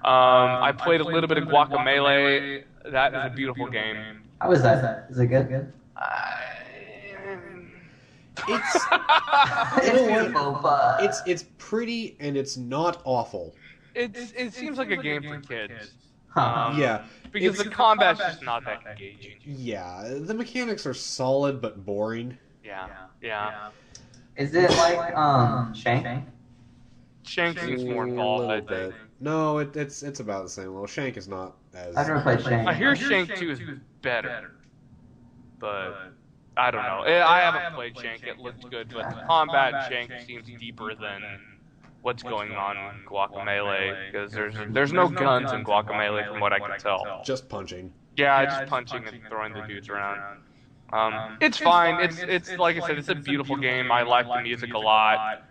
I played a little bit of Guacamelee. That is a beautiful game. How is that? Is it good? It's It's beautiful, but it's pretty and it's not awful. It seems like a game for kids. Yeah, Because the combat's just not that engaging. yeah. The mechanics are solid but boring. Yeah. is it like Shank? Shank seems more A involved, I little think. bit. No, it's about the same. Well, Shank is not as. I've never played Shank. I hear Shank 2 is better, but I don't know. I haven't played Shank. It looks good, but the combat in Shank seems deeper than what's going on in Guacamelee, because there's no guns in Guacamelee from what I can tell. Just punching. Yeah, just punching and throwing the dudes around. It's fine. It's like I said, it's a beautiful game. I like the music a lot.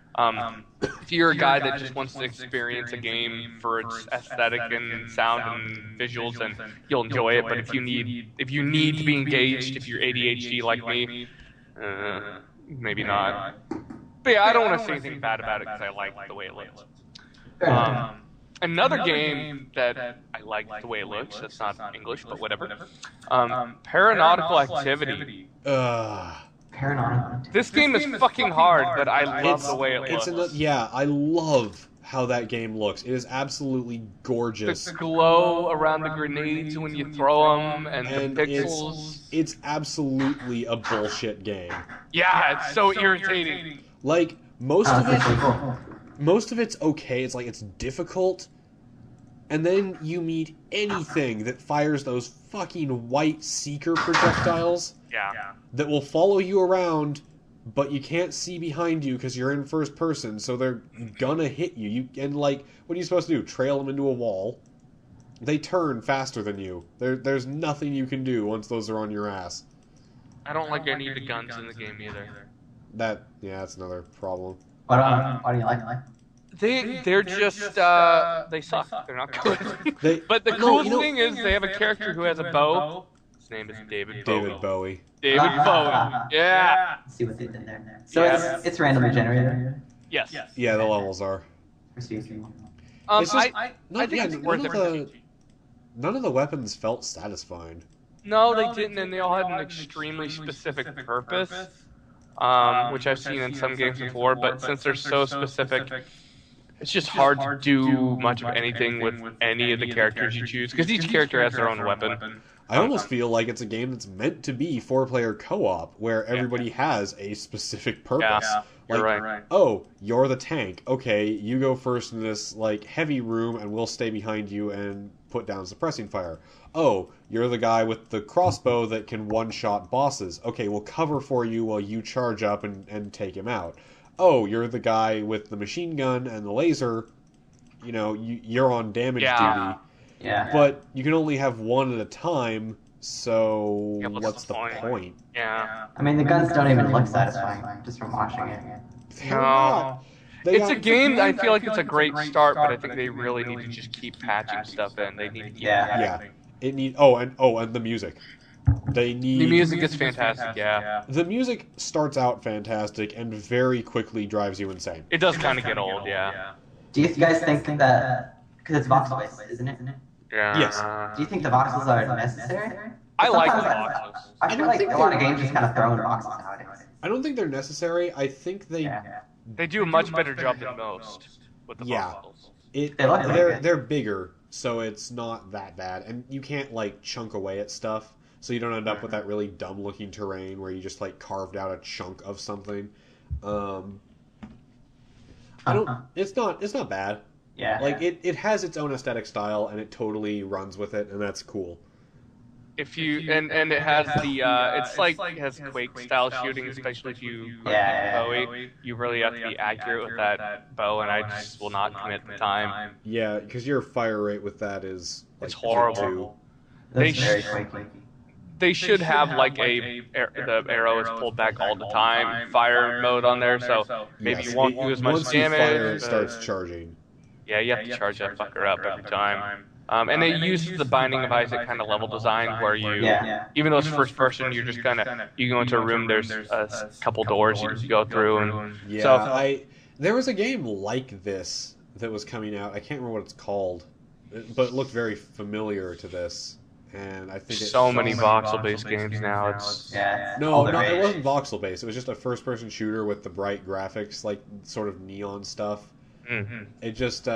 If you're a guy that just wants to experience a game for its aesthetic and sound and visuals, then you'll enjoy it. But if you need to be engaged, if you're ADHD like me, maybe not. But yeah, I don't want to say anything bad about it because I like the way it looks. Another game that I like the way it looks, that's not English, but whatever. Paranautical Activity. Paranormal. This game is fucking hard, but I love the way it looks. Yeah, I love how that game looks. It is absolutely gorgeous. The glow around the grenades when you throw them, and the And pixels. it's absolutely a bullshit game. Yeah, it's so irritating. Like most of That's it, pretty cool. most of it's okay. It's like it's difficult, And then you meet anything that fires those fucking white seeker projectiles that will follow you around, but you can't see behind you because you're in first person, so they're gonna hit you. And, like, what are you supposed to do? Trail them into a wall? They turn faster than you. There's nothing you can do once those are on your ass. I don't like any of the guns in the game either. That's another problem. What do you like? They're just they suck. They're not good. But the cool thing is they have a character who has a bow. His name is David Bowie. David Bowie. Yeah. Let's see what they did there. So it's randomly generated. Yes. Yeah, the levels are. I think it's worth it. None of the weapons felt satisfying. No, they didn't, and they all had an extremely specific purpose, which I've seen in some games before. But since they're so specific, it's just hard to do much of anything with any of the characters you choose, because each character has their own weapon. I almost feel like it's a game that's meant to be 4-player co-op, where everybody has a specific purpose. Yeah, you're right. Oh, you're the tank. Okay, you go first in this like heavy room, and we'll stay behind you and put down suppressing fire. Oh, you're the guy with the crossbow that can one-shot bosses. Okay, we'll cover for you while you charge up and take him out. Oh, you're the guy with the machine gun and the laser. You know, you're on damage duty. Yeah. But you can only have one at a time, so what's the point? Yeah. I mean, the guns don't even look satisfying just from watching it. No. It's a game, I feel like it's a great start, but I think they really need to just keep patching stuff in. They need to keep patching. It need and the music. The music is fantastic, yeah. The music starts out fantastic and very quickly drives you insane. It does kind of get old, yeah. Do you guys think that, because it's voxel-based, isn't it? Yeah. Yes. Do you think the voxels are necessary? I like the voxels. I feel like a lot of games just kind of throw in voxels nowadays. I don't think they're necessary. I think they do a much better job than most with the voxels. They're bigger, so it's not that bad, and you can't like chunk away at stuff, so you don't end up with that really dumb looking terrain where you just like carved out a chunk of something. It's not bad. Yeah. Like it has its own aesthetic style and it totally runs with it, and that's cool. If you and it has the it's like it has Quake style shooting, especially if you Bowie, you really have to be accurate with that bow, and I just will not commit the time. Yeah, because your fire rate with that is like it's horrible. They should have like the arrow is pulled back all the time fire mode on there, so maybe you won't do as much damage. Once you fire, it starts charging. Yeah, you have to charge that fucker up every time. And they use the Binding of Isaac kind of level design where you, even though it's first person, you're just kind of, you go into a room, there's a couple doors you can go through. And there was a game like this that was coming out. I can't remember what it's called, but it looked very familiar to this. And I think so many voxel-based games now. It's it wasn't voxel-based. It was just a first-person shooter with the bright graphics, like sort of neon stuff. Mm-hmm. It just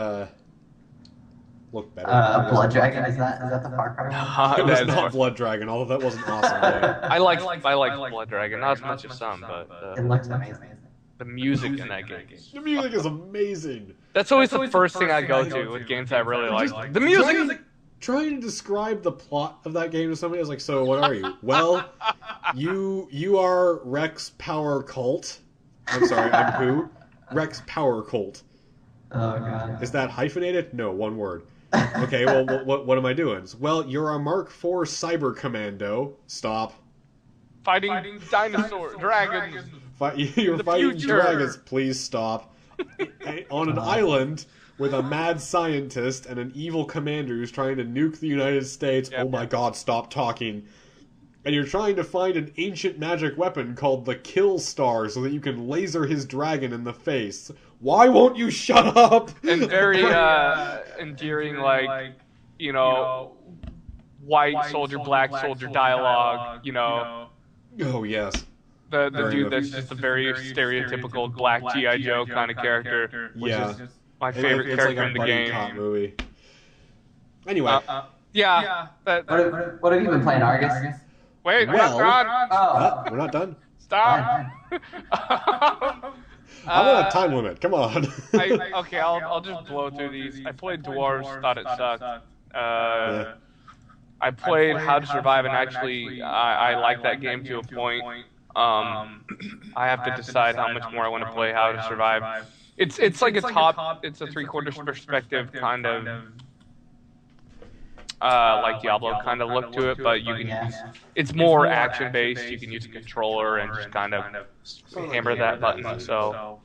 looked better. Blood Dragon, is that the Far Cry? It was not Blood Dragon, although that wasn't awesome. I like Blood Dragon, not as much as some, but it looks amazing. The music in that game. The music is amazing. That's always the first thing I go to with games I really like. The music. Trying to describe the plot of that game to somebody, I was like, so what are you? Well, you are Rex Power Cult. I'm sorry, I'm who? Rex Power Cult. Oh, God. Is that hyphenated? No, one word. Okay, well, what am I doing? Well, you're a Mark IV Cyber Commando. Stop. Fighting dinosaur dragons. You're fighting dragons. Please stop. On an island with a mad scientist and an evil commander who's trying to nuke the United States. Oh my God, stop talking. And you're trying to find an ancient magic weapon called the Kill Star so that you can laser his dragon in the face. Why won't you shut up? And very endearing, like, you know, white soldier, black soldier dialogue, you know. Oh, yes. The dude that's just a very stereotypical black G.I. Joe kind of character, which is my favorite character in the game. Cop movie. Anyway. What have you been playing, Argus? Wait, we're not done. We're not done. Stop. I'm on a time limit. Come on. Okay, I'll just blow through these. I played Dwarves, thought it sucked. Yeah. I played How to Survive, and actually, I like that game to a point. I have to decide how much more I want to play How to Survive. It's like it's a three-quarters perspective kind of like Diablo kind of look to it, but you can use it's more action-based. You can use a controller and just kind of hammer that button, so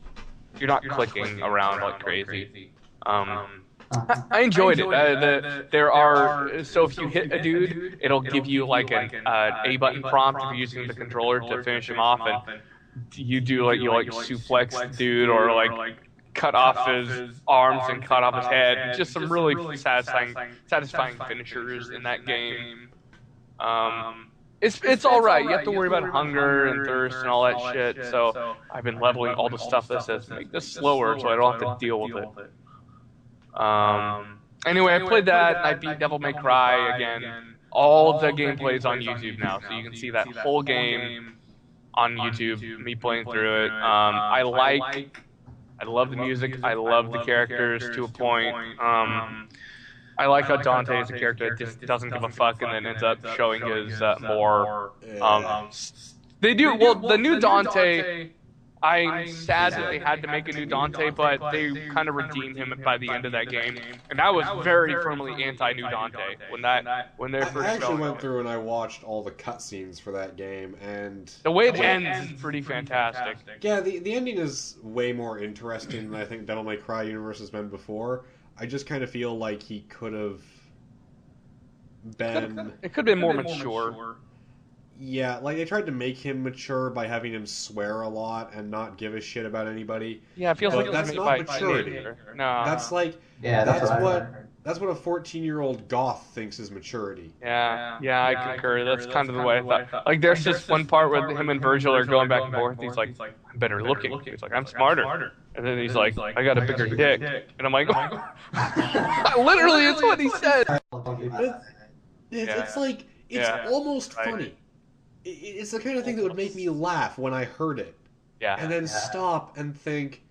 you're not clicking around like crazy. I enjoyed it. There are so if you hit a dude, it'll give you like an A button prompt if you're using the controller to finish him off, and you do like suplex the dude or like cut off his arms and cut off his head. Just some really satisfying finishers in that game. It's all right. You have to worry about hunger and thirst and all that shit. So I've been leveling all the stuff that says make this slower, so I don't have to deal with it. Anyway, I played that, and I beat Devil May Cry again. All of the gameplay is on YouTube now, so you can see that whole game on YouTube, me playing through it. I love the music, I love the characters to a point. I like how Dante is a character that just doesn't give a fuck and then ends up showing his more... they do, well, the new Dante... I'm sad that they had to make a new Dante, but they kind of redeemed him by the end of that game. And I was very firmly anti-new Dante when they first I actually went through and I watched all the cutscenes for that game, and the way it ends is pretty fantastic. Yeah, the ending is way more interesting than I think Devil May Cry universe has been before. I just kind of feel like he could have been... It could have been more mature. Yeah, like they tried to make him mature by having him swear a lot and not give a shit about anybody. Yeah, it feels like that's not maturity. No, that's like that's what a 14-year-old goth thinks is maturity. Yeah, I concur. That's kind of the way I thought. Like, there's just one part where him and Virgil are going back and forth. He's like, "I'm better looking." He's like, "I'm smarter." And then he's like, "I got a bigger dick." And I'm like, literally, it's what he said. It's like it's almost funny. It's the kind of thing that would make me laugh when I heard it. Yeah. And then stop and think,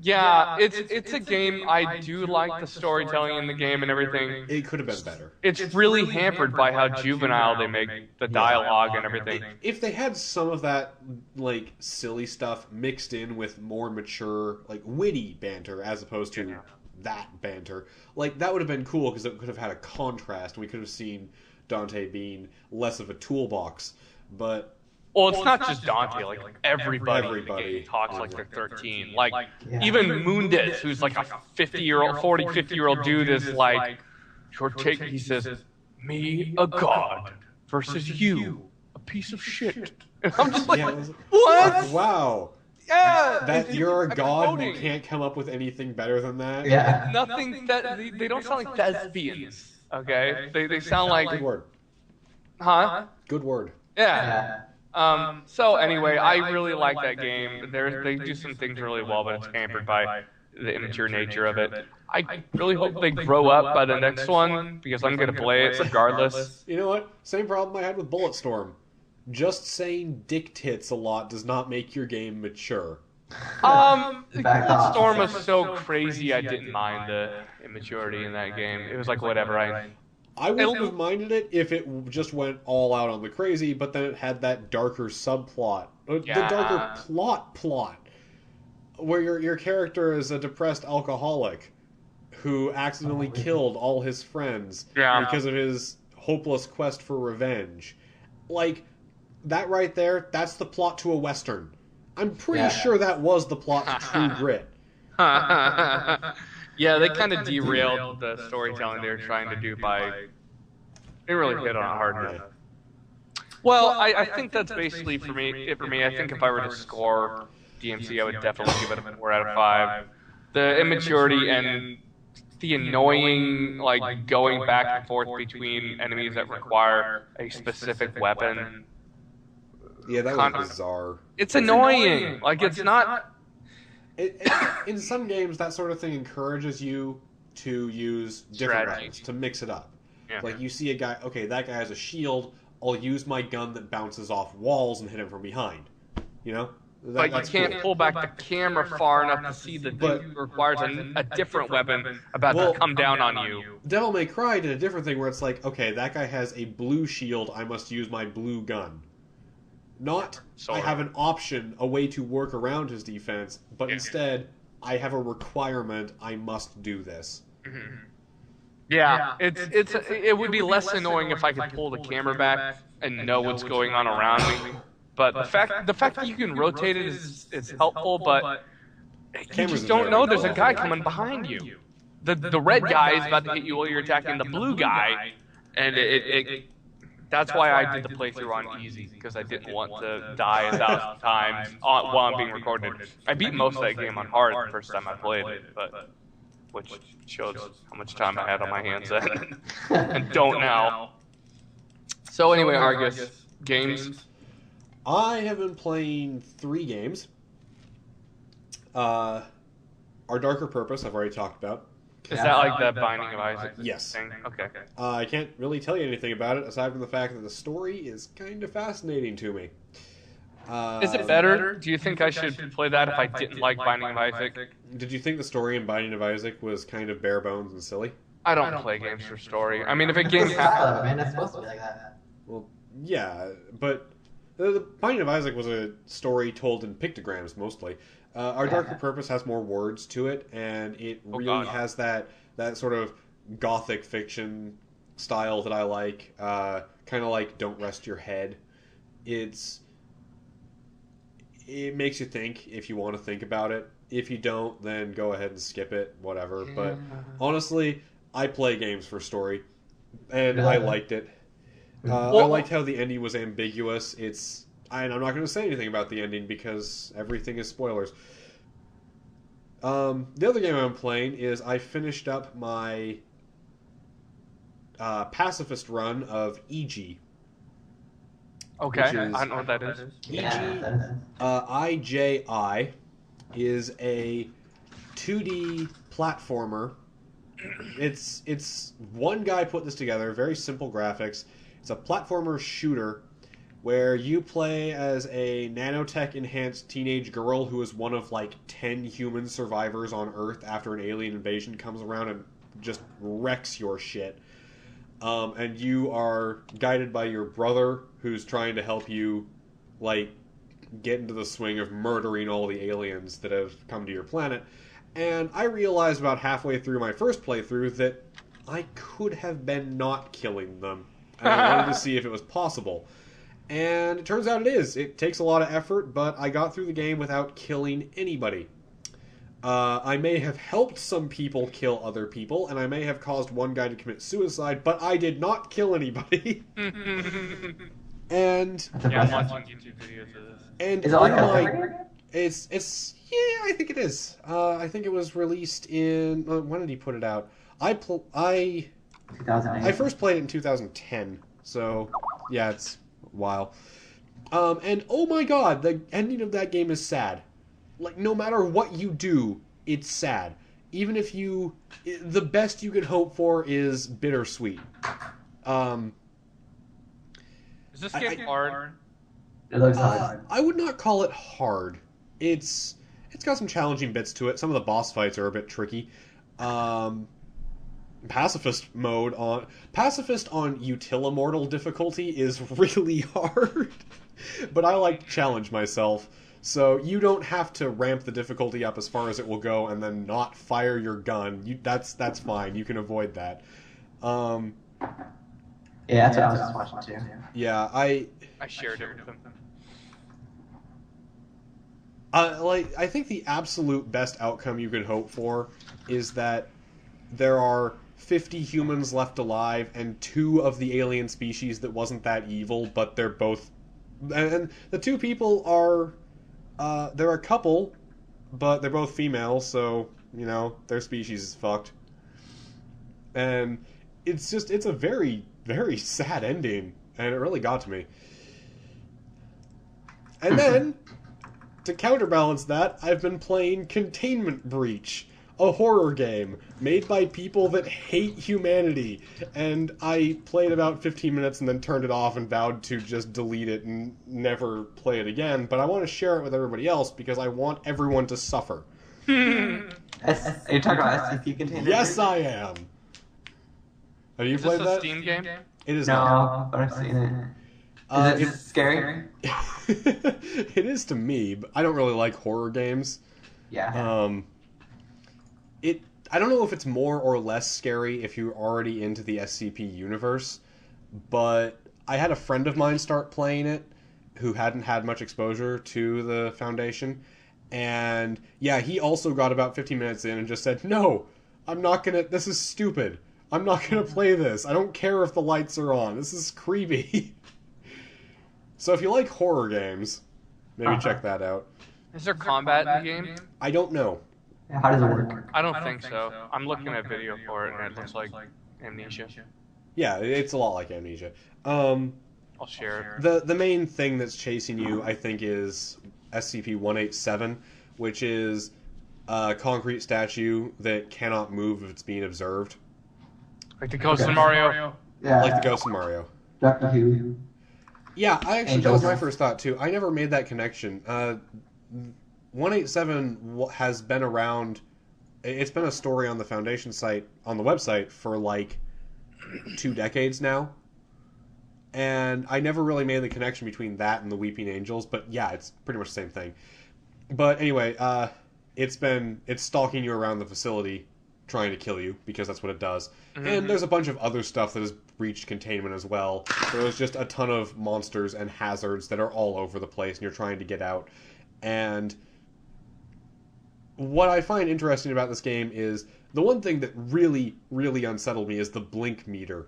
Yeah, it's a game. I do like the storytelling in the game and everything. It could have been better. It's really hampered by how juvenile they make the dialogue and everything. If they had some of that, like, silly stuff mixed in with more mature, like, witty banter as opposed to that banter, like, that would have been cool because it could have had a contrast. We could have seen Dante being less of a toolbox, but... Well, it's not just Dante, like everybody in the game talks like they're 13. Like, even Mundus, who's like a 50-year-old dude is like, he says, "Me, a god, versus you, a piece of shit." And I'm just like, what? Wow. Yeah. That you're a god and you can't come up with anything better than that? Yeah. Nothing that, they don't sound like thespians. Okay, they sound like... Good word. Huh? Good word. Yeah. So anyway, I really like that game. They do some things really well, but it's hampered by the immature nature of it. I really hope they grow up by the next one, because I'm going to play it regardless. You know what? Same problem I had with Bulletstorm. Just saying dick tits a lot does not make your game mature. Storm was so crazy I didn't mind the immaturity in that game. It was like whatever. I wouldn't have minded it if it just went all out on the crazy, but then it had that darker subplot, the darker plot, where your character is a depressed alcoholic who accidentally killed all his friends because of his hopeless quest for revenge. Like, that right there, that's the plot to a Western. I'm pretty sure that was the plot to True Grit. Yeah, they kind of derailed the storytelling they were trying to do by... They really hit on it hard enough. Well, I think that's basically for me. I think if I were to score DMC, I would definitely give it a 4 out of 5. The immaturity and the annoying, like, going back and forth between enemies that require a specific weapon. Yeah, that was bizarre. It's annoying. Like, it's not... in some games, that sort of thing encourages you to use different weapons, to mix it up. Yeah. Like, you see a guy, okay, that guy has a shield, I'll use my gun that bounces off walls and hit him from behind. You know? But you can't pull back the camera far enough to see that it requires a different weapon about to come down on you. Devil May Cry did a different thing where it's like, okay, that guy has a blue shield, I must use my blue gun. Not, I have an option, a way to work around his defense, but instead, I have a requirement, I must do this. Mm-hmm. Yeah, it would be less annoying if I could pull the camera back and know what's going on around me. But the fact that you can rotate it is helpful, but you just don't know there's a guy coming behind you. The red guy is about to hit you while you're attacking the blue guy, and that's why I did the playthrough on easy, because I didn't want to die 1,000 times while I'm being recorded. I beat most of that game on hard the first time I played it, which shows how much time I had on my hands then, and don't now. So anyway, Argus, games? I have been playing 3 games. Our Darker Purpose, I've already talked about. Is that like the Binding of Isaac yes. thing? Okay. I can't really tell you anything about it, aside from the fact that the story is kind of fascinating to me. Is it better? Do you think I should play that if I didn't like Binding of Isaac? Did you think the story in Binding of Isaac was kind of bare bones and silly? I don't play games for story. I mean, if a game man, it's supposed to be like that. Well, yeah, but the Binding of Isaac was a story told in pictograms mostly. Our Darker Purpose has more words to it, and it really has that sort of gothic fiction style that I like. Kind of like Don't Rest Your Head. It makes you think if you want to think about it. If you don't, then go ahead and skip it, whatever. Yeah. But honestly, I play games for story, and I liked it. I liked how the ending was ambiguous. And I'm not going to say anything about the ending because everything is spoilers. The other game I'm playing is I finished up my pacifist run of EG. Okay, I don't know what that is. EG, IJI, is a 2D platformer. It's one guy put this together, very simple graphics. It's a platformer shooter where you play as a nanotech-enhanced teenage girl who is one of, 10 human survivors on Earth after an alien invasion comes around and just wrecks your shit. And you are guided by your brother, who's trying to help you, get into the swing of murdering all the aliens that have come to your planet. And I realized about halfway through my first playthrough that I could have been not killing them. And I wanted to see if it was possible. And it turns out it is. It takes a lot of effort, but I got through the game without killing anybody. I may have helped some people kill other people, and I may have caused one guy to commit suicide, but I did not kill anybody. And yeah, I'm watching YouTube videos of this. And is it like a it's yeah, I think it is. I think it was released in when did he put it out? I first played it in 2010, so yeah, it's a while. And oh my god, the ending of that game is sad. No matter what you do, it's sad. Even if the best you could hope for is bittersweet. Is this game hard? It looks hard. I would not call it hard. It's got some challenging bits to it. Some of the boss fights are a bit tricky. Pacifist on Utilimortal difficulty is really hard. But I like to challenge myself. So you don't have to ramp the difficulty up as far as it will go and then not fire your gun. That's fine. You can avoid that. Yeah, that's what I was just watching too. Yeah, I shared it with them. I think the absolute best outcome you could hope for is that there are 50 humans left alive and 2 of the alien species that wasn't that evil, but they're both... And the 2 people are... they're a couple, but they're both female, so, their species is fucked. And it's a very, very sad ending, and it really got to me. And then... To counterbalance that, I've been playing Containment Breach, a horror game made by people that hate humanity, and I played about 15 minutes and then turned it off and vowed to just delete it and never play it again, but I want to share it with everybody else because I want everyone to suffer. Are you talking about SCP containers? Yes, I am. Have you played that? Is this a Steam game? It is No, not. but I've seen it. Is it scary? It is to me, but I don't really like horror games. Yeah. I don't know if it's more or less scary if you're already into the SCP universe, but I had a friend of mine start playing it who hadn't had much exposure to the Foundation, and yeah, he also got about 15 minutes in and just said, "No, I'm not gonna, this is stupid. I'm not gonna play this. I don't care if the lights are on. This is creepy." So if you like horror games, maybe check that out. Is there combat in the game? I don't know. How does it work? I don't think so. I'm looking at video for it, and it looks like Amnesia. Yeah, it's a lot like Amnesia. I'll share it. The main thing that's chasing you, I think, is SCP-187, which is a concrete statue that cannot move if it's being observed. Like the ghost in Mario. Yeah. Like the ghost in Mario. Doctor Who. Yeah, that was Angels. my first thought, too. I never made that connection. 187 has been around. It's been a story on the Foundation site, on the website, for like 2 decades now. And I never really made the connection between that and the Weeping Angels, but yeah, it's pretty much the same thing. But anyway, it's stalking you around the facility, trying to kill you, because that's what it does. Mm-hmm. And there's a bunch of other stuff that has breached containment as well. There's just a ton of monsters and hazards that are all over the place, and you're trying to get out. And what I find interesting about this game is the one thing that really, really unsettled me is the blink meter.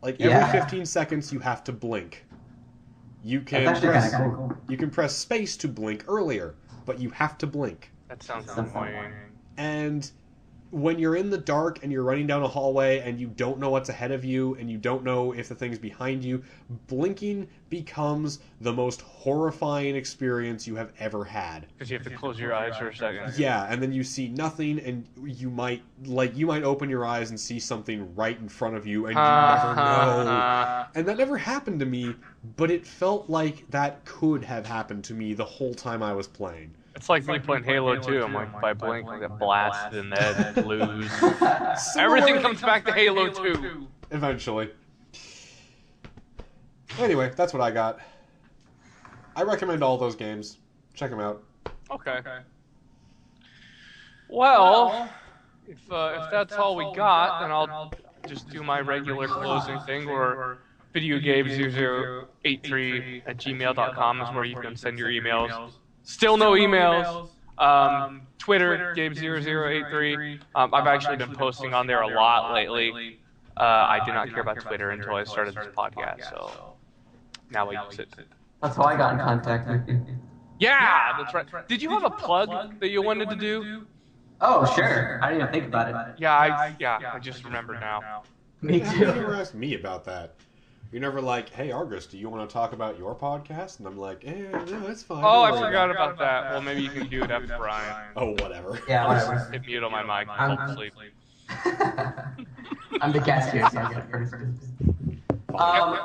Like every 15 seconds you have to blink. You can press space to blink earlier, but you have to blink. That sounds annoying. And when you're in the dark and you're running down a hallway and you don't know what's ahead of you and you don't know if the thing's behind you, blinking becomes the most horrifying experience you have ever had. Because you have to close your eyes for a second. Yeah, and then you see nothing, and you might open your eyes and see something right in front of you, and you never know. And that never happened to me, but it felt like that could have happened to me the whole time I was playing. It's like me playing Halo 2. I'm like, by blink, I get blasted in the head and lose. Everything comes back to Halo 2. Eventually. Anyway, that's what I got. I recommend all those games. Check them out. Okay. Well, if that's all we got, then I'll just do my regular closing thing, or videogames0083@gmail.com is where you can send your emails. Still no emails. Twitter, Gabe0083. I've actually been posting on there a lot lately. I did not care about Twitter until I started this podcast, so now I use it. That's how I got in contact with you. Yeah, that's right. Did you have a plug that you wanted to do? Oh, sure. I didn't even think about it. Yeah, I just remembered now. Me You too. never asked me about that. You're never like, hey, Argus, do you want to talk about your podcast? And I'm like, no, it's fine. Oh, I forgot about that. Well, maybe you can do it after Brian. Oh, whatever. Yeah, whatever. Hit mute on my mic. I'll fall asleep. I'm the guest here, so I get it first.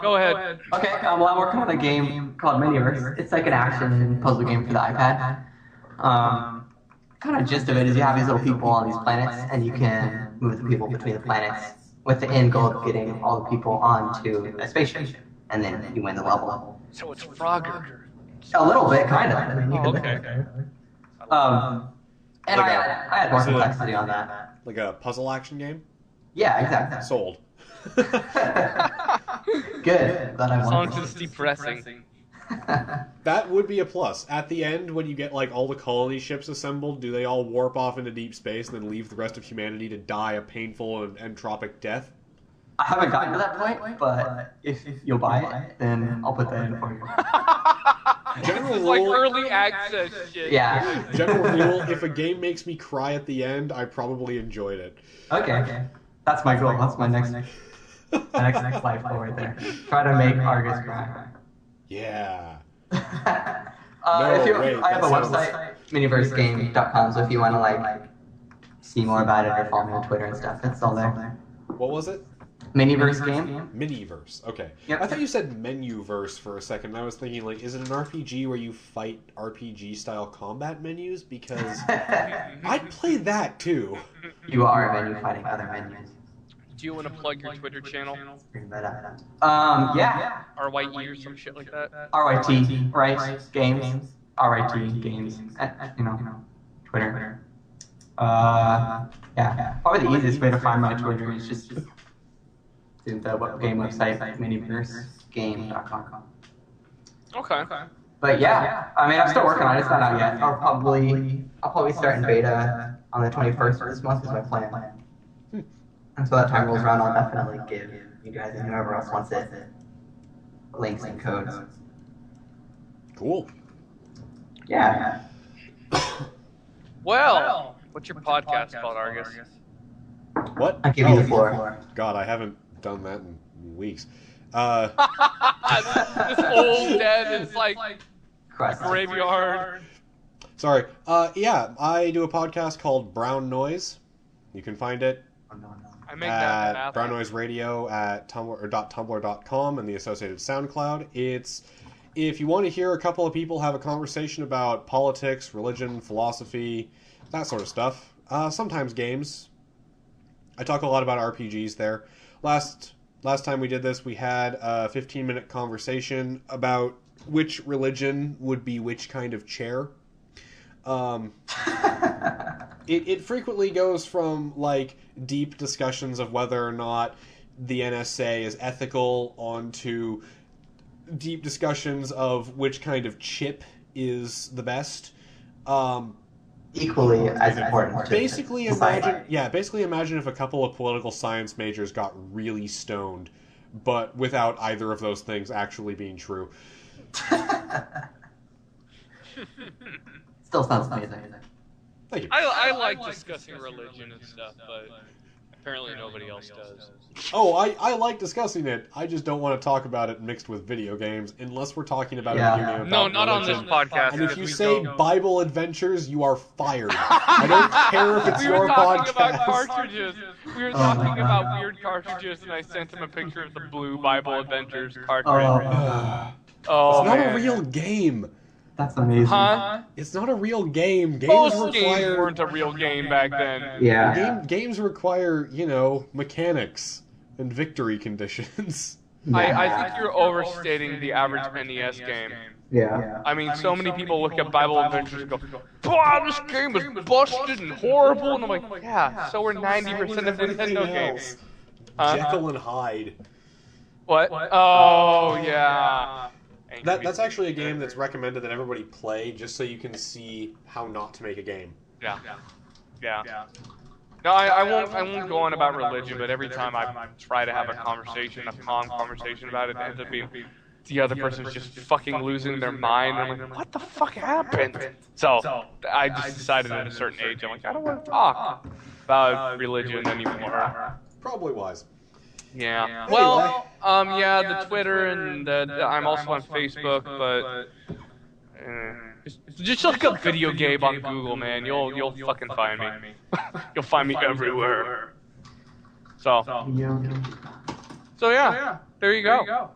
Go ahead. Okay, well, I'm working on a game called Miniverse. It's like an action puzzle game for the iPad. Kind of gist of it is you have these little people on these planets, and you can move the people between the planets with the end goal of getting all the people onto a spaceship, and then you win the level. So it's Frogger. A little bit, kind of. Okay. And Like I had more complexity on that. Like a puzzle action game? Yeah, exactly. Sold. Good. Glad I As won. long as it's depressing. That would be a plus. At the end, when you get like all the colony ships assembled, do they all warp off into deep space and then leave the rest of humanity to die a painful and entropic death? I haven't gotten to that point, but if you'll buy it, then I'll put that in for you. General It's like rule, early access shit. Yeah. general rule, if a game makes me cry at the end, I probably enjoyed it. Okay. That's my goal. That's my next life goal right there. Try to make Argus cry. Yeah. I have a website, miniversegame.com, so if you want to see more about it or follow me on Twitter and stuff. It's all there. What was it? Miniverse game. Miniverse. Okay. Yep. I thought you said Menuverse for a second. I was thinking, like, is it an RPG where you fight RPG-style combat menus? Because I'd play that, too. You are a menu fighting other menus. Do you want to plug your Twitter channel? Yeah. RYE or some shit like that? RYT, right? Games. RYT, games. Twitter. Yeah. Probably the easiest way to find my Twitter is just to the game website, miniversegame.com. Okay. But yeah, I mean, I'm still working on it. It's not out yet. I'll probably start in beta on the 21st of this month is my plan. Until that time rolls around, I'll definitely give you guys and whoever else wants it links and codes. Cool. Yeah. Well, what's your podcast called, Argus? What? I'll give you the floor. God, I haven't done that in weeks. This old dead is like graveyard. Sorry. Yeah, I do a podcast called Brown Noise. You can find it I make that at Brown Noise Radio at tumblr.com and the associated SoundCloud. It's if you want to hear a couple of people have a conversation about politics, religion, philosophy, that sort of stuff. Sometimes games. I talk a lot about RPGs there. Last time we did this, we had a 15-minute conversation about which religion would be which kind of chair. It frequently goes from, like, deep discussions of whether or not the NSA is ethical onto deep discussions of which kind of chip is the best. Equally as important. Basically imagine if a couple of political science majors got really stoned, but without either of those things actually being true. Still sounds amazing. Thank you. I like discussing religion and stuff, but apparently nobody else does. Oh, I like discussing it. I just don't want to talk about it mixed with video games, unless we're talking about a video game about No, not on religion. this podcast. And if you say Bible Adventures, you are fired. I don't care if it's your podcast. About cartridges. We were talking about weird cartridges, and I sent him a picture of the blue Bible Adventures cartridge. It's not a real game. That's amazing. Huh? It's not a real game. Games weren't a real game back then. Yeah. Games require, mechanics and victory conditions. I think you're overstating the average NES game. Yeah. I mean, so many people look at Bible Adventures and go, "Wow, this game is busted and horrible," and I'm like, yeah, so are 90% of Nintendo games. Jekyll and Hyde. What? Oh, yeah. That's actually a game that's recommended that everybody play, just so you can see how not to make a game. Yeah. No, I won't go on about religion, but every time I try to have a calm conversation about it, it ends up being the other person's just fucking losing their mind. I'm like, what the fuck happened? So I just decided at a certain age, I'm like, I don't want to talk about religion anymore. Probably wise. Yeah. Well, the Twitter and I'm also on Facebook, but just look up video game on Google, man. You'll fucking find me. You'll find me everywhere. So yeah, there you go.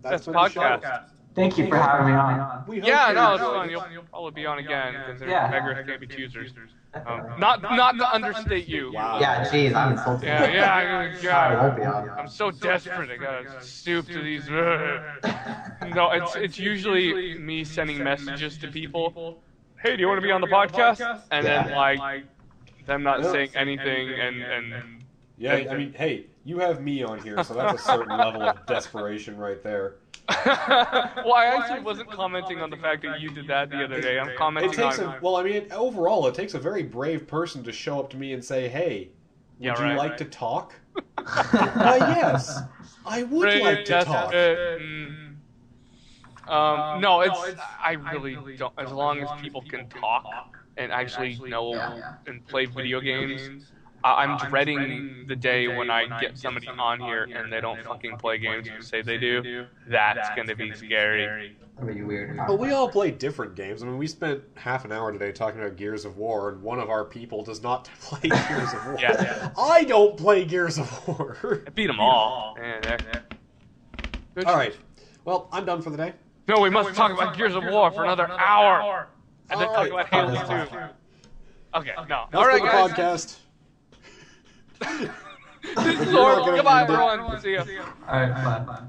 That's the podcast. Thank you for having me on. No, it's fun. You'll probably be on again because there's beggars can't be choosers. Not to understate you. Wow. Yeah, jeez, I'm insulted. I'm so desperate. I gotta stoop to these. No, it's usually me sending messages to people. Hey, do you want to be on the podcast? And then like them not saying anything and. Yeah, I mean, hey, you have me on here, so that's a certain level of desperation right there. Well, I actually wasn't commenting on the fact that you did that the other day. I'm commenting overall, it takes a very brave person to show up to me and say, "Hey, would you like to talk?" Why, yes, I would like to talk. I really don't. As long as people can talk and actually know and play video games, I'm dreading the day when I get somebody on here and they don't fucking play games and say they do. That's gonna be scary. That'd be weird. Well, we all play different games. I mean, we spent half an hour today talking about Gears of War, and one of our people does not play Gears of War. Yeah. I don't play Gears of War. I beat them all. Good All right. Well, I'm done for the day. No, we must talk about Gears of War for another hour. And then talk about Halo 2. Okay, no. That's All right, for the guys. podcast. This is horrible. Goodbye, everyone. See ya. All right, bye.